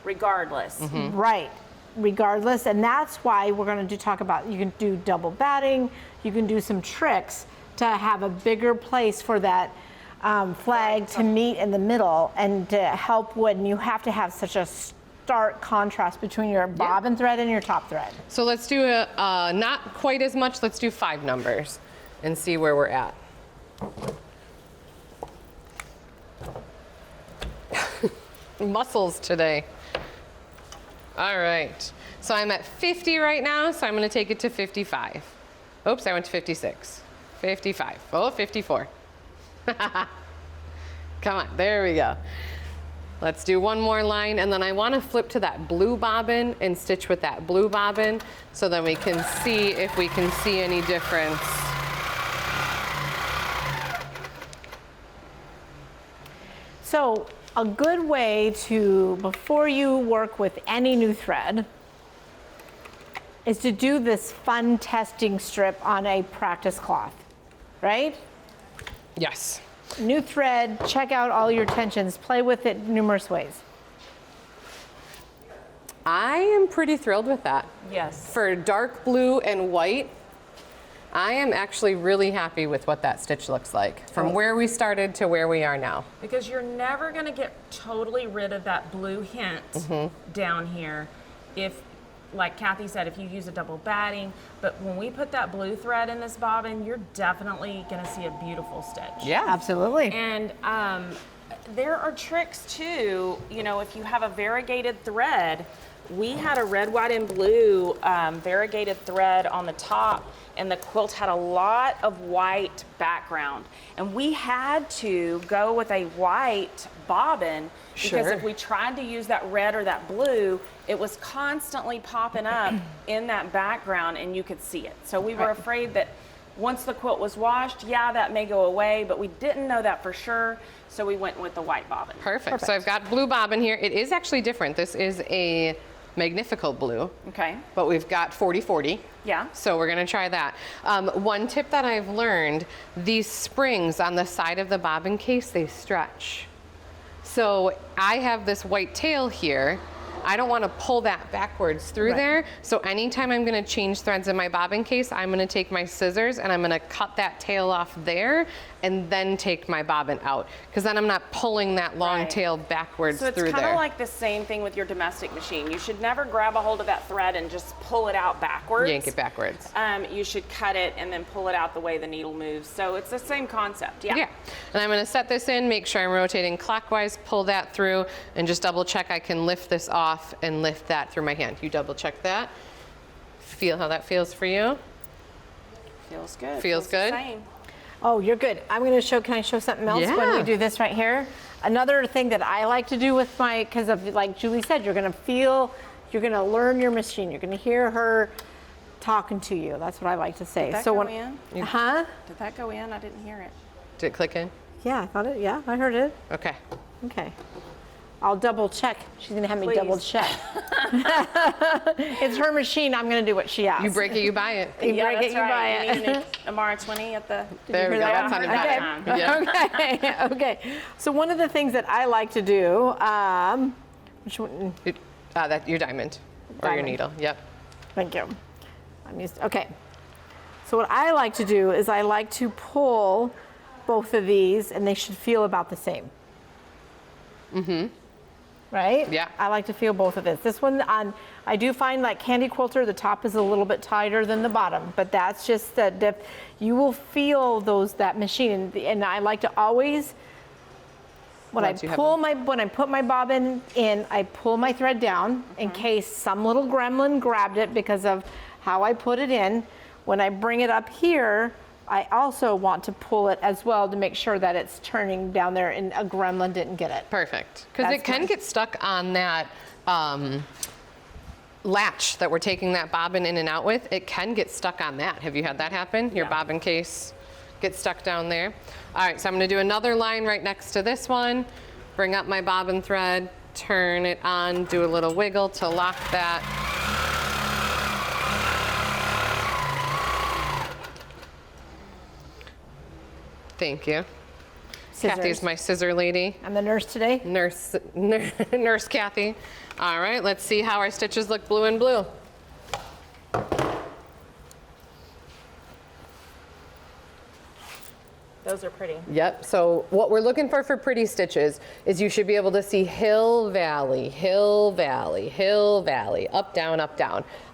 regardless. Right, regardless, and that's why we're going to talk about, you can do double batting, you can do some tricks to have a bigger place for that flag to meet in the middle, and to help when you have to have such a stark contrast between your bobbin thread and your top thread. So let's do not quite as much, let's do 5 numbers and see where we're at. Muscles today. All right, so I'm at 50 right now, so I'm gonna take it to 55. Oops, I went to 56. 55, oh, 54. Come on, there we go. Let's do one more line, and then I wanna flip to that blue bobbin and stitch with that blue bobbin, so then we can see if we can see any difference. So a good way to, before you work with any new thread, is to do this fun testing strip on a practice cloth, right? Yes. New thread, check out all your tensions, play with it numerous ways. I am pretty thrilled with that. Yes. For dark blue and white, I am actually really happy with what that stitch looks like from where we started to where we are now. Because you're never going to get totally rid of that blue hint down here if, like Cathy said, if you use a double batting. But when we put that blue thread in this bobbin, you're definitely going to see a beautiful stitch. Yeah, Absolutely. And there are tricks too. You know, if you have a variegated thread, we had a red, white, and blue variegated thread on the top, and the quilt had a lot of white background. And we had to go with a white bobbin, because if we tried to use that red or that blue, it was constantly popping up in that background and you could see it. So we were afraid that once the quilt was washed, that may go away, but we didn't know that for sure, so we went with the white bobbin. Perfect. So I've got blue bobbin here. It is actually different. This is a Magnifico blue. Okay. But we've got 40/40. Yeah. So we're gonna try that. One tip that I've learned, these springs on the side of the bobbin case, they stretch. So I have this white tail here. I don't want to pull that backwards through there. So anytime I'm going to change threads in my bobbin case, I'm going to take my scissors and I'm going to cut that tail off there and then take my bobbin out, because then I'm not pulling that long tail backwards through there. So it's kind of like the same thing with your domestic machine. You should never grab a hold of that thread and just pull it out backwards. Yank it backwards. You should cut it and then pull it out the way the needle moves. So it's the same concept. Yeah. And I'm going to set this in, make sure I'm rotating clockwise, pull that through, and just double check I can lift this off off and lift that through my hand. You double check that. Feel how that feels for you. Feels good. Feels good? The same. Oh, you're good. I'm going to show, can I show something else when we do this right here? Another thing that I like to do with my, because of, like Julie said, you're going to feel, you're going to learn your machine. You're going to hear her talking to you. That's what I like to say. Did that so go when, in? Huh? Did that go in? I didn't hear it. Did it click in? Yeah, I thought it, yeah, I heard it. Okay. Okay. I'll double check. She's going to have me Please. double check. It's her machine. I'm going to do what she asks. You break it, you buy it. You break it, you buy it. You need an Amara 20 at the... There we go. That's on the Okay. bottom. Yeah. Okay. Okay. So one of the things that I like to do, which one? That your diamond or your Diamond. needle. Yep. Thank you. Okay. So what I like to do is I like to pull both of these, and they should feel about the same. Mm-hmm. Right? Yeah. I like to feel both of this. This one, I do find like Candy Quilter, the top is a little bit tighter than the bottom, but that's just that you will feel that machine, and I like to always. When I put my bobbin in, I pull my thread down in case some little gremlin grabbed it because of how I put it in. When I bring it up here, I also want to pull it as well to make sure that it's turning down there and a gremlin didn't get it. Perfect. Because it can get stuck on that latch that we're taking that bobbin in and out with. It can get stuck on that. Have you had that happen? Your bobbin case gets stuck down there. All right, so I'm going to do another line right next to this one. Bring up my bobbin thread, turn it on, do a little wiggle to lock that. Thank you. Scissors. Cathy's my scissor lady. I'm the nurse today. Nurse Cathy. All right, let's see how our stitches look blue and blue. Those are pretty. Yep, so what we're looking for pretty stitches is you should be able to see hill, valley, hill, valley, hill, valley, up, down,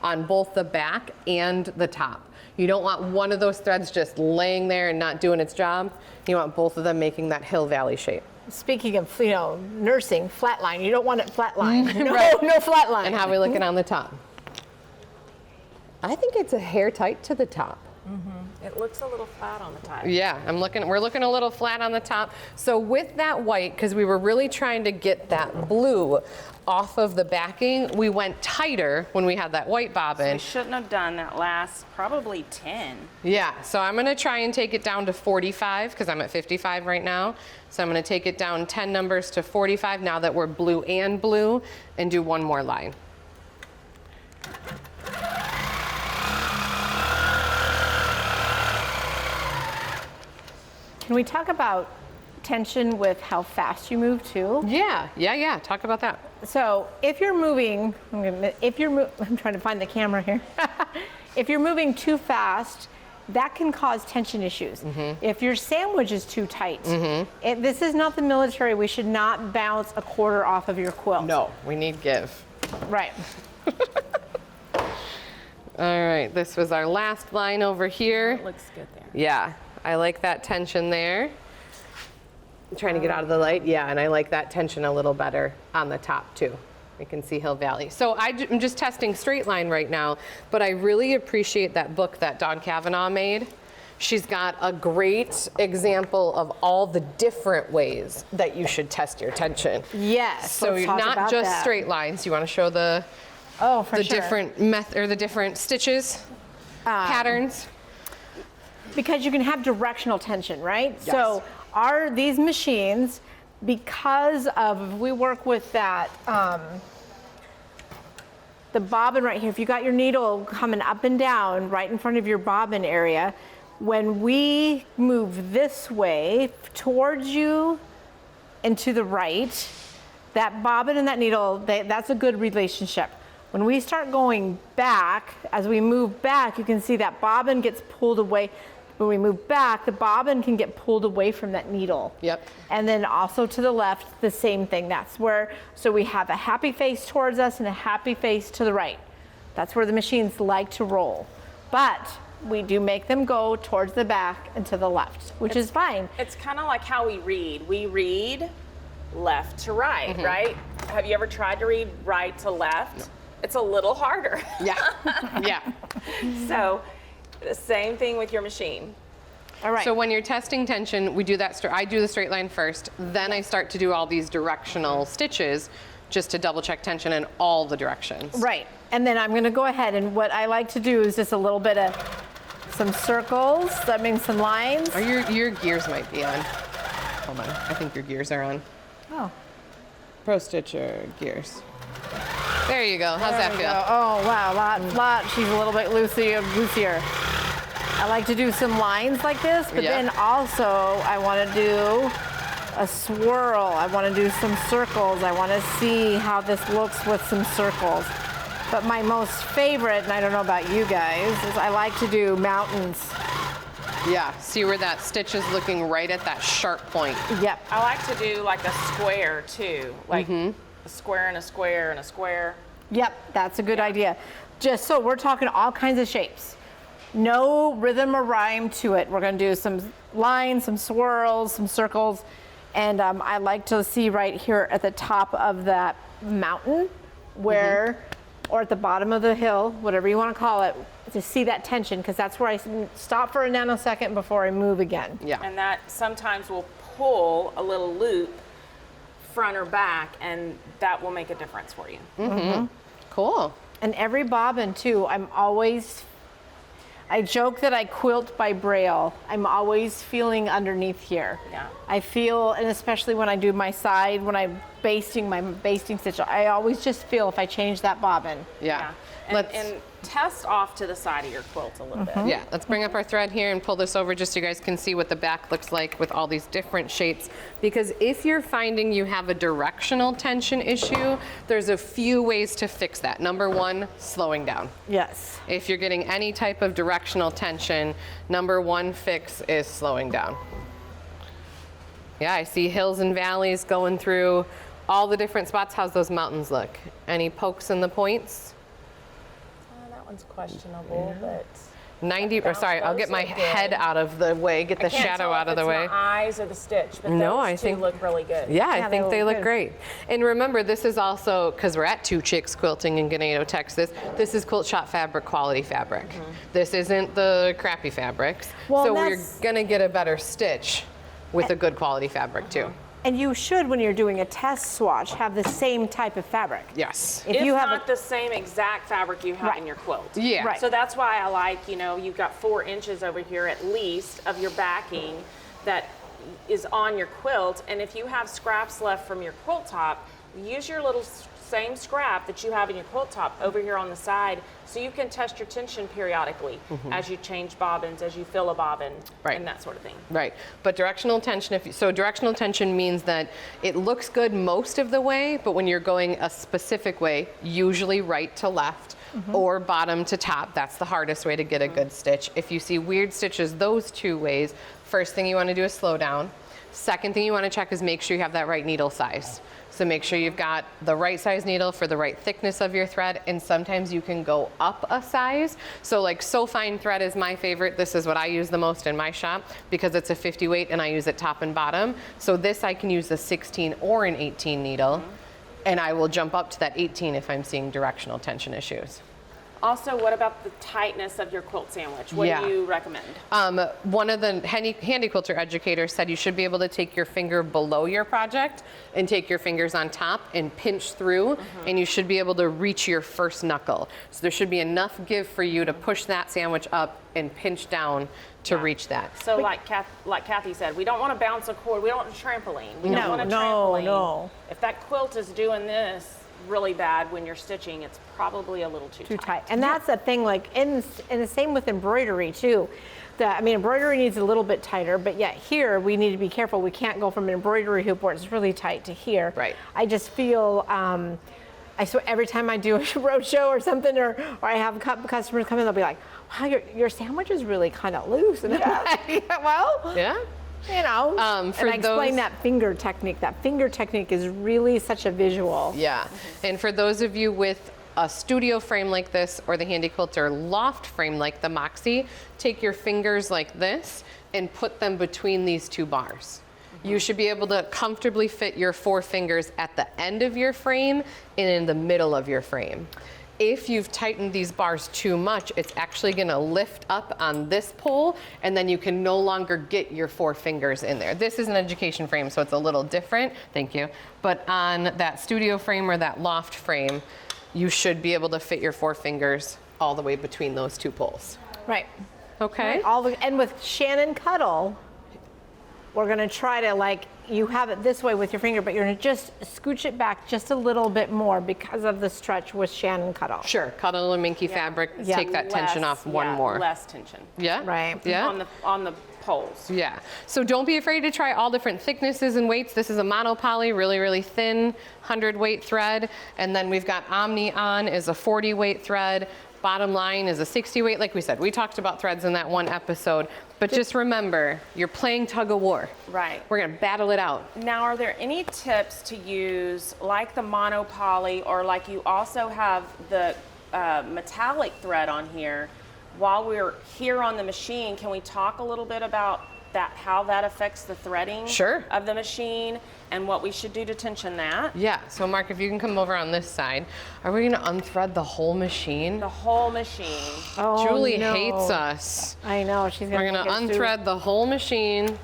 on both the back and the top. You don't want one of those threads just laying there and not doing its job. You want both of them making that hill valley shape. Speaking of, nursing, flat line. You don't want it flat line. No, Right. no flat line. And how are we looking on the top? I think it's a hair tight to the top. It looks a little flat on the top. Yeah, we're looking a little flat on the top. So with that white, because we were really trying to get that blue off of the backing, we went tighter when we had that white bobbin. We shouldn't have done that last, probably 10. Yeah, so I'm gonna try and take it down to 45, because I'm at 55 right now. So I'm gonna take it down 10 numbers to 45 now that we're blue, and do one more line. Can we talk about tension with how fast you move too? Yeah, talk about that. So if you're moving, I'm trying to find the camera here. If you're moving too fast, that can cause tension issues. If your sandwich is too tight, this is not the military. We should not bounce a quarter off of your quilt. No, we need give. Right. All right, this was our last line over here. It looks good there. Yeah, I like that tension there. I'm trying to get out of the light. Yeah, and I like that tension a little better on the top too. We can see Hill Valley. So I'm just testing straight line right now, but I really appreciate that book that Dawn Kavanaugh made. She's got a great example of all the different ways that you should test your tension. Yes. So let's you're talk not about just that. straight lines. You want to show the sure. different the different stitches, patterns. Because you can have directional tension, right? Yes. So these machines, because of, we work with that, the bobbin right here, if you got your needle coming up and down right in front of your bobbin area, when we move this way towards you and to the right, that bobbin and that needle, that's a good relationship. When we start going back, as we move back, you can see that bobbin gets pulled away. When we move back, the bobbin can get pulled away from that needle. Yep. And then also to the left, the same thing. That's where, so we have a happy face towards us and a happy face to the right. That's where the machines like to roll. But we do make them go towards the back and to the left, which is fine. It's kind of like how we read. We read left to right, right? have you ever tried to read right to left? No. It's a little harder. Yeah, yeah. So the same thing with your machine. All right. So when you're testing tension, we do that. I do the straight line first, then I start to do all these directional stitches just to double check tension in all the directions. Right. And then I'm going to go ahead, and what I like to do is just a little bit of some circles. That means some lines. Or your gears might be on. Hold on. I think your gears are on. Oh. Pro Stitcher gears. There you go. How's that feel? Oh, wow. Lot. She's a little bit loosier. I like to do some lines like this, but then also I want to do a swirl. I want to do some circles. I want to see how this looks with some circles. But my most favorite, and I don't know about you guys, is I like to do mountains. Yeah, see where that stitch is looking right at that sharp point. Yep. I like to do like a square too, like a square and a square and a square. Yep, that's a good idea. Just so we're talking all kinds of shapes. No rhythm or rhyme to it. We're going to do some lines, some swirls, some circles. And I like to see right here at the top of that mountain where, or at the bottom of the hill, whatever you want to call it, to see that tension, because that's where I stop for a nanosecond before I move again. Yeah. And that sometimes will pull a little loop front or back, and that will make a difference for you. Cool. And every bobbin too, I joke that I quilt by braille. I'm always feeling underneath here. Yeah. I feel, and especially when I do my side, when I'm basting my basting stitch, I always just feel if I change that bobbin. Yeah. And test off to the side of your quilt a little bit. Yeah, let's bring up our thread here and pull this over just so you guys can see what the back looks like with all these different shapes. Because if you're finding you have a directional tension issue, there's a few ways to fix that. Number one, slowing down. Yes. If you're getting any type of directional tension, number one fix is slowing down. Yeah, I see hills and valleys going through all the different spots. How's those mountains look? Any pokes in the points? That one's questionable, but 90, or sorry, I'll get my head out of the way, get the shadow out of the way. My eyes or the stitch, but No, I those think- two look really good. Yeah, I think they look good. great. And remember, this is also, because we're at Two Chicks Quilting in Ganado, Texas, this is Quilt Shop fabric, quality fabric. This isn't the crappy fabrics. Well, So and we're that's- gonna get a better stitch with a good quality fabric too. And you should, when you're doing a test swatch, have the same type of fabric. Yes. If you have not the same exact fabric you have Right. in your quilt. Yeah. Right. So that's why I like, you've got 4 inches over here at least of your backing that is on your quilt. And if you have scraps left from your quilt top, use your little same scrap that you have in your quilt top over here on the side so you can test your tension periodically as you change bobbins, as you fill a bobbin, Right. and that sort of thing. Right, but directional tension, so directional tension means that it looks good most of the way, but when you're going a specific way, usually right to left or bottom to top, that's the hardest way to get a good stitch. If you see weird stitches those two ways, first thing you want to do is slow down. Second thing you want to check is make sure you have that right needle size. So make sure you've got the right size needle for the right thickness of your thread, and sometimes you can go up a size. So like So Fine thread is my favorite. This is what I use the most in my shop because it's a 50 weight and I use it top and bottom. So this I can use a 16 or an 18 needle, and I will jump up to that 18 if I'm seeing directional tension issues. Also, what about the tightness of your quilt sandwich? What Yeah. do you recommend? One of the handy quilter educators said you should be able to take your finger below your project and take your fingers on top and pinch through, and you should be able to reach your first knuckle. So there should be enough give for you to push that sandwich up and pinch down to reach that. So like Cathy said, we don't want to bounce a cord. We don't want a trampoline. We don't want a No, trampoline. no. If that quilt is doing this really bad when you're stitching, it's probably a little too Too tight. And that's the thing, like, and the same with embroidery too. Embroidery needs a little bit tighter, but yet here we need to be careful. We can't go from an embroidery hoop where it's really tight to here. Right. I just feel, I swear every time I do a road show or something, or I have customers come in, they'll be like, wow, your sandwich is really kind of loose. And I'm like, well, Yeah? and I explain that finger technique. That finger technique is really such a visual. Yeah, and for those of you with a studio frame like this or the Handy Quilter loft frame like the Moxie, take your fingers like this and put them between these two bars. You should be able to comfortably fit your 4 fingers at the end of your frame and in the middle of your frame. If you've tightened these bars too much, it's actually gonna lift up on this pole, and then you can no longer get your 4 fingers in there. This is an education frame, so it's a little different, thank you. But on that studio frame or that loft frame, you should be able to fit your 4 fingers all the way between those 2 poles. Right. Okay. Right. And with Shannon Cuddle, we're gonna try to, like, you have it this way with your finger, but you're gonna just scooch it back just a little bit more because of the stretch with Shannon Cuddle. Sure, cuddle and minky fabric, take that tension off one more. Less tension. Yeah? Right. Yeah? On the poles. Yeah. So don't be afraid to try all different thicknesses and weights. This is a monopoly, really, really thin 100 weight thread. And then we've got Omni On is a 40 weight thread. Bottom line is a 60 weight. Like we said, we talked about threads in that one episode, but just remember, you're playing tug of war. Right. We're gonna battle it out. Now, are there any tips to use like the monopoly, or like you also have the metallic thread on here? While we're here on the machine, can we talk a little bit about that, how that affects the threading of the machine and what we should do to tension that? Yeah, so Mark, if you can come over on this side, are we gonna unthread the whole machine? The whole machine. Oh, Julie no. hates us. I know, she's gonna We're gonna make us unthread the whole machine,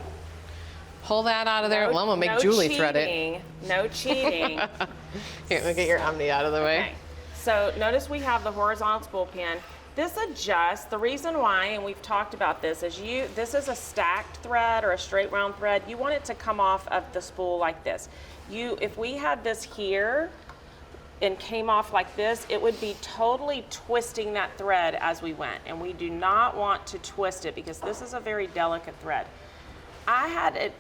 pull that out of there. Well, I'm gonna make Julie thread it. No cheating. Here, get your Omni out of the way. Okay. So notice we have the horizontal spool pin. This adjusts. The reason why, and we've talked about this, is this is a stacked thread or a straight round thread. You want it to come off of the spool like this. If we had this here and came off like this, it would be totally twisting that thread as we went. And we do not want to twist it because this is a very delicate thread. I had it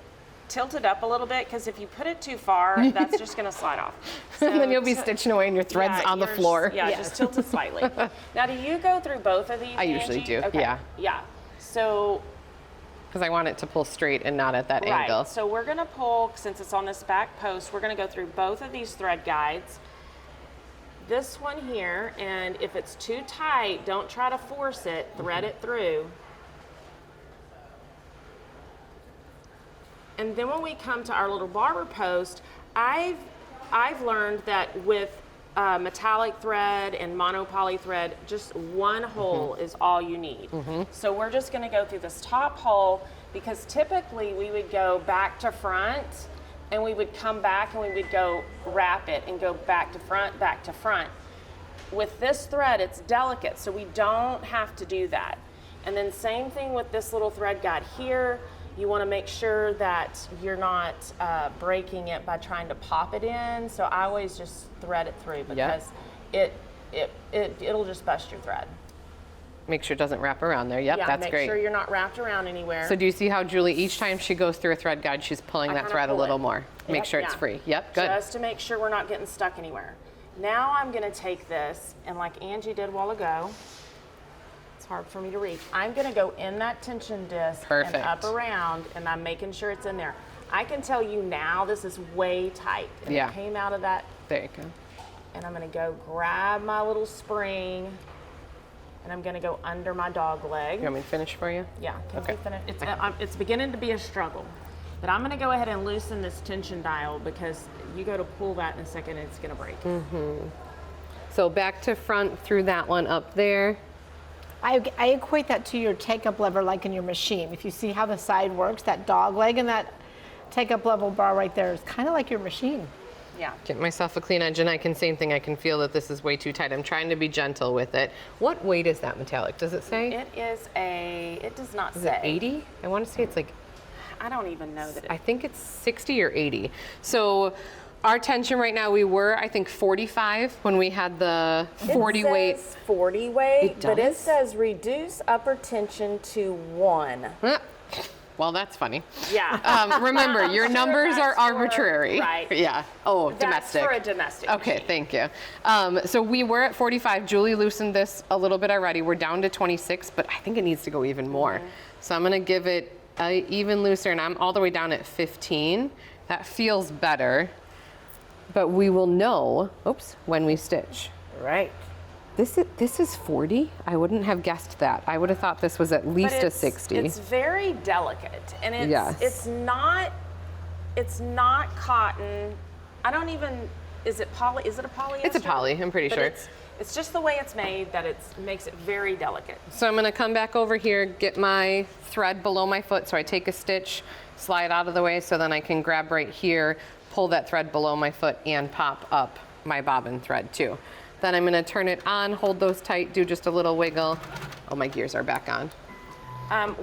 tilted up a little bit because if you put it too far, that's just going to slide off. So And then you'll be stitching away and your thread's on the floor. Just tilt it slightly. Now, do you go through both of these, I usually Angie? do, Okay. yeah. Yeah. So, Because I want it to pull straight and not at that angle. right. So we're going to pull, since it's on this back post, we're going to go through both of these thread guides. This one here, and if it's too tight, don't try to force it, thread it through. And then when we come to our little barber post, I've learned that with metallic thread and monopoly thread, just one hole is all you need. So we're just going to go through this top hole because typically we would go back to front and we would come back and we would go wrap it and go back to front, back to front. With this thread, it's delicate, so we don't have to do that. And then same thing with this little thread guide here. You want to make sure that you're not breaking it by trying to pop it in. So I always just thread it through because it'll just bust your thread. Make sure it doesn't wrap around there. Yep, that's great. Make sure you're not wrapped around anywhere. So do you see how Julie, each time she goes through a thread guide, she's pulling that thread a little more. Make sure it's free. Yep, good. Just to make sure we're not getting stuck anywhere. Now I'm going to take this, and like Angie did a while ago, it's hard for me to reach. I'm going to go in that tension disc and up around, and I'm making sure it's in there. I can tell you now this is way tight. And it came out of that. There you go. And I'm going to go grab my little spring, and I'm going to go under my dog leg. You want me to finish for you? Yeah, can we finish? It's beginning to be a struggle. But I'm going to go ahead and loosen this tension dial because you go to pull that in a second and it's going to break. So back to front through that one up there. I equate that to your take-up lever like in your machine. If you see how the side works, that dog leg and that take-up level bar right there is kind of like your machine. Yeah. Get myself a clean edge, and I can feel that this is way too tight. I'm trying to be gentle with it. What weight is that metallic? Does it say? It does not say. Is it 80? I want to say it's like, I don't even know that. I think it's 60 or 80. So our tension right now, we were, I think, 45 when we had the 40 weight. It says 40 weight, but it does? says reduce upper tension to 1. Well, that's funny. Yeah. Remember, your numbers are arbitrary. Right. Yeah. Oh, That's domestic. for a domestic Okay, machine. thank you. So we were at 45. Julie loosened this a little bit already. We're down to 26, but I think it needs to go even more. So I'm going to give it even looser, and I'm all the way down at 15. That feels better, but we will know, when we stitch. Right. This is 40? I wouldn't have guessed that. I would have thought this was at least a 60. It's very delicate, and it's not it's not cotton. I don't even, is it a polyester? It's a poly, I'm pretty But sure. It's just the way it's made that it makes it very delicate. So I'm gonna come back over here, get my thread below my foot, so I take a stitch, slide out of the way, so then I can grab right here, pull that thread below my foot, and pop up my bobbin thread too. Then I'm gonna turn it on, hold those tight, do just a little wiggle. Oh, my gears are back on.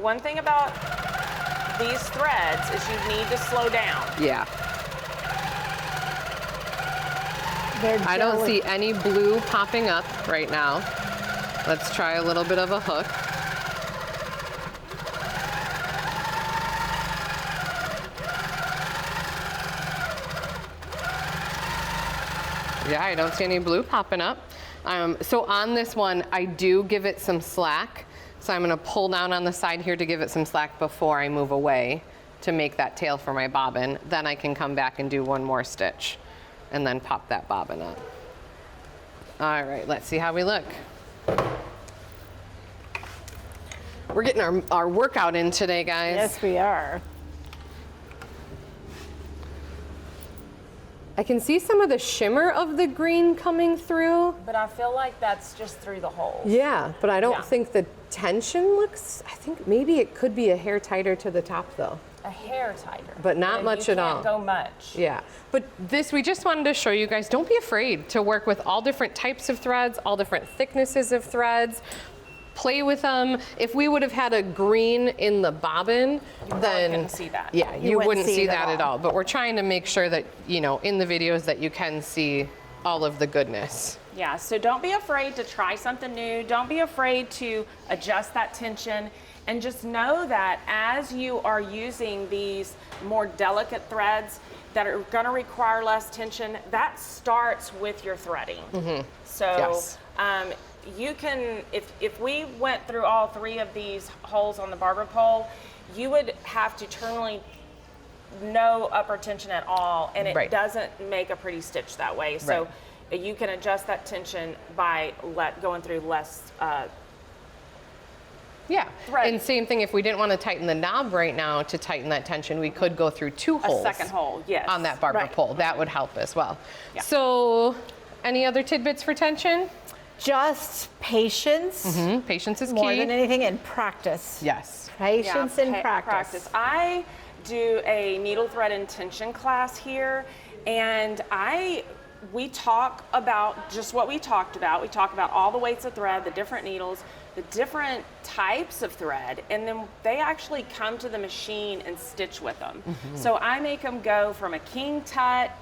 One thing about these threads is you need to slow down. Yeah. I don't see any blue popping up right now. Let's try a little bit of a hook. Yeah, I don't see any blue popping up. So on this one, I do give it some slack. So I'm gonna pull down on the side here to give it some slack before I move away to make that tail for my bobbin. Then I can come back and do one more stitch and then pop that bobbin up. All right, let's see how we look. We're getting our workout in today, guys. Yes, we are. I can see some of the shimmer of the green coming through. But I feel like that's just through the holes. Yeah, but I don't Yeah. think the tension looks, I think maybe it could be a hair tighter to the top though. A hair tighter. But not much at all. You can't go much. Yeah, but this, we just wanted to show you guys, don't be afraid to work with all different types of threads, all different thicknesses of threads. Play with them. If we would have had a green in the bobbin, then couldn't see that. Yeah, you wouldn't see it that at all. But we're trying to make sure that, you know, in the videos that you can see all of the goodness. Yeah, so don't be afraid to try something new. Don't be afraid to adjust that tension. And just know that as you are using these more delicate threads that are gonna require less tension, that starts with your threading. So Yes. you can, if we went through all three of these holes on the barber pole, you would have to turn no upper tension at all, and it Right. doesn't make a pretty stitch that way. So you can adjust that tension by going through less Yeah, thread. and same thing, if we didn't want to tighten the knob right now to tighten that tension, we could go through two holes. second hole, yes. On that barber Right. pole. That would help as well. Yeah. So, any other tidbits for tension? Just patience Patience is key. more than anything, and practice. Yes. Patience and practice. I do a needle thread and tension class here, and we talk about just what we talked about. We talk about all the weights of thread, the different needles, the different types of thread, and then they actually come to the machine and stitch with them. So I make them go from a king tut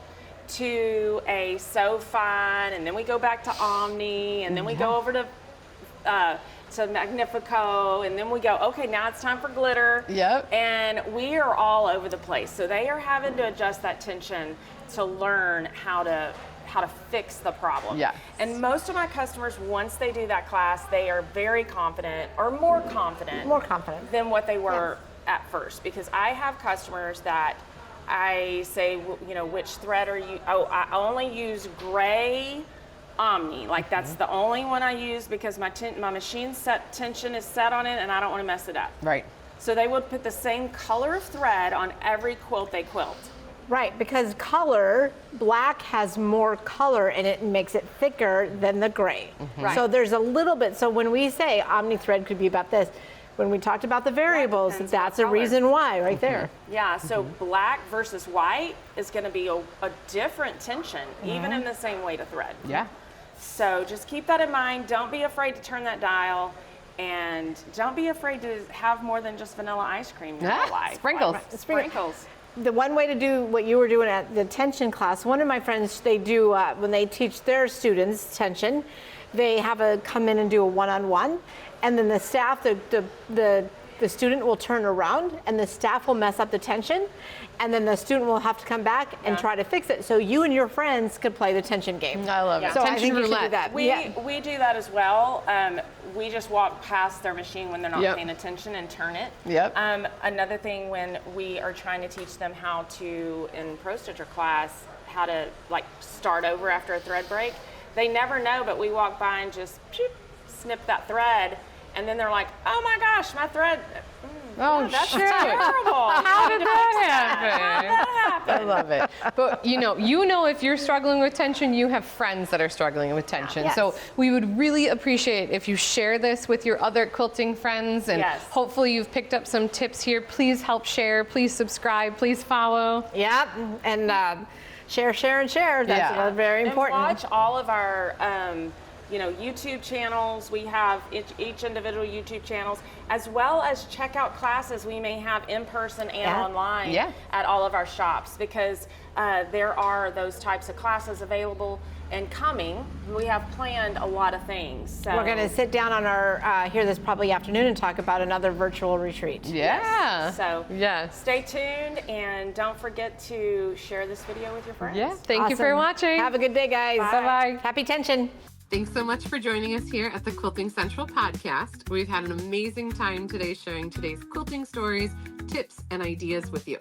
to a so fine, and then we go back to Omni, and then we go over to Magnifico, and then we go, okay, now it's time for glitter. Yep. And we are all over the place. So they are having to adjust that tension to learn how to fix the problem. Yes. And most of my customers, once they do that class, they are very confident, or more confident. More confident. Than what they were at first. Because I have customers that I say, you know, which thread are you? Oh, I only use gray Omni. Like that's the only one I use because my machine tension is set on it and I don't want to mess it up. Right. So they would put the same color of thread on every quilt they quilt. Right, because black has more color in it and makes it thicker than the gray. Right. So there's a little bit, so when we say Omni thread could be about this, when we talked about the variables, depends that's what a color. reason why right there. Yeah, so black versus white is going to be a different tension, even in the same weight of thread. Yeah. So just keep that in mind. Don't be afraid to turn that dial, and don't be afraid to have more than just vanilla ice cream in your life. Sprinkles. Sprinkles. The one way to do what you were doing at the tension class, one of my friends, they do, when they teach their students tension, they have come in and do a one-on-one, and then the staff, the student will turn around and the staff will mess up the tension, and then the student will have to come back and try to fix it. So you and your friends could play the tension game. I love it. So I Tension think you should roulette. do that. We do that as well. We just walk past their machine when they're not Yep. paying attention and turn it. Yep. Another thing, when we are trying to teach them how to, in Pro Stitcher class, how to like start over after a thread break, they never know, but we walk by and just snip that thread, and then they're like, oh my gosh, my thread, Oh, that's shoot. terrible. How did that happen? How did that I love it. But you know, if you're struggling with tension, you have friends that are struggling with tension. Yes. So we would really appreciate if you share this with your other quilting friends, and hopefully you've picked up some tips here. Please help share, please subscribe, please follow. Yep, and share, and share. That's very important. And watch all of our YouTube channels. We have each individual YouTube channels, as well as check out classes we may have in person and online at all of our shops, because there are those types of classes available and coming. We have planned a lot of things. So we're going to sit down on our here this probably afternoon and talk about another virtual retreat. Yeah. So stay tuned, and don't forget to share this video with your friends. Yeah. Thank you for watching. Have a good day, guys. Bye-bye. Happy tension. Thanks so much for joining us here at the Quilting Central Podcast. We've had an amazing time today sharing today's quilting stories, tips, and ideas with you.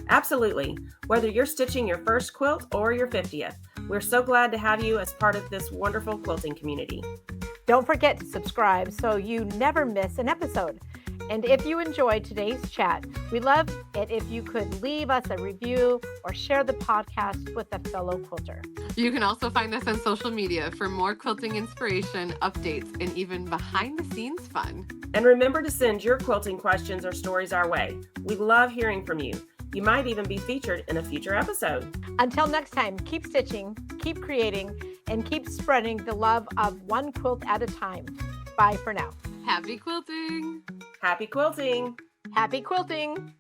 Absolutely. Whether you're stitching your first quilt or your 50th, we're so glad to have you as part of this wonderful quilting community. Don't forget to subscribe so you never miss an episode. And if you enjoyed today's chat, we'd love it if you could leave us a review or share the podcast with a fellow quilter. You can also find us on social media for more quilting inspiration, updates, and even behind the scenes fun. And remember to send your quilting questions or stories our way. We love hearing from you. You might even be featured in a future episode. Until next time, keep stitching, keep creating, and keep spreading the love of one quilt at a time. Bye for now. Happy quilting! Happy quilting! Happy quilting!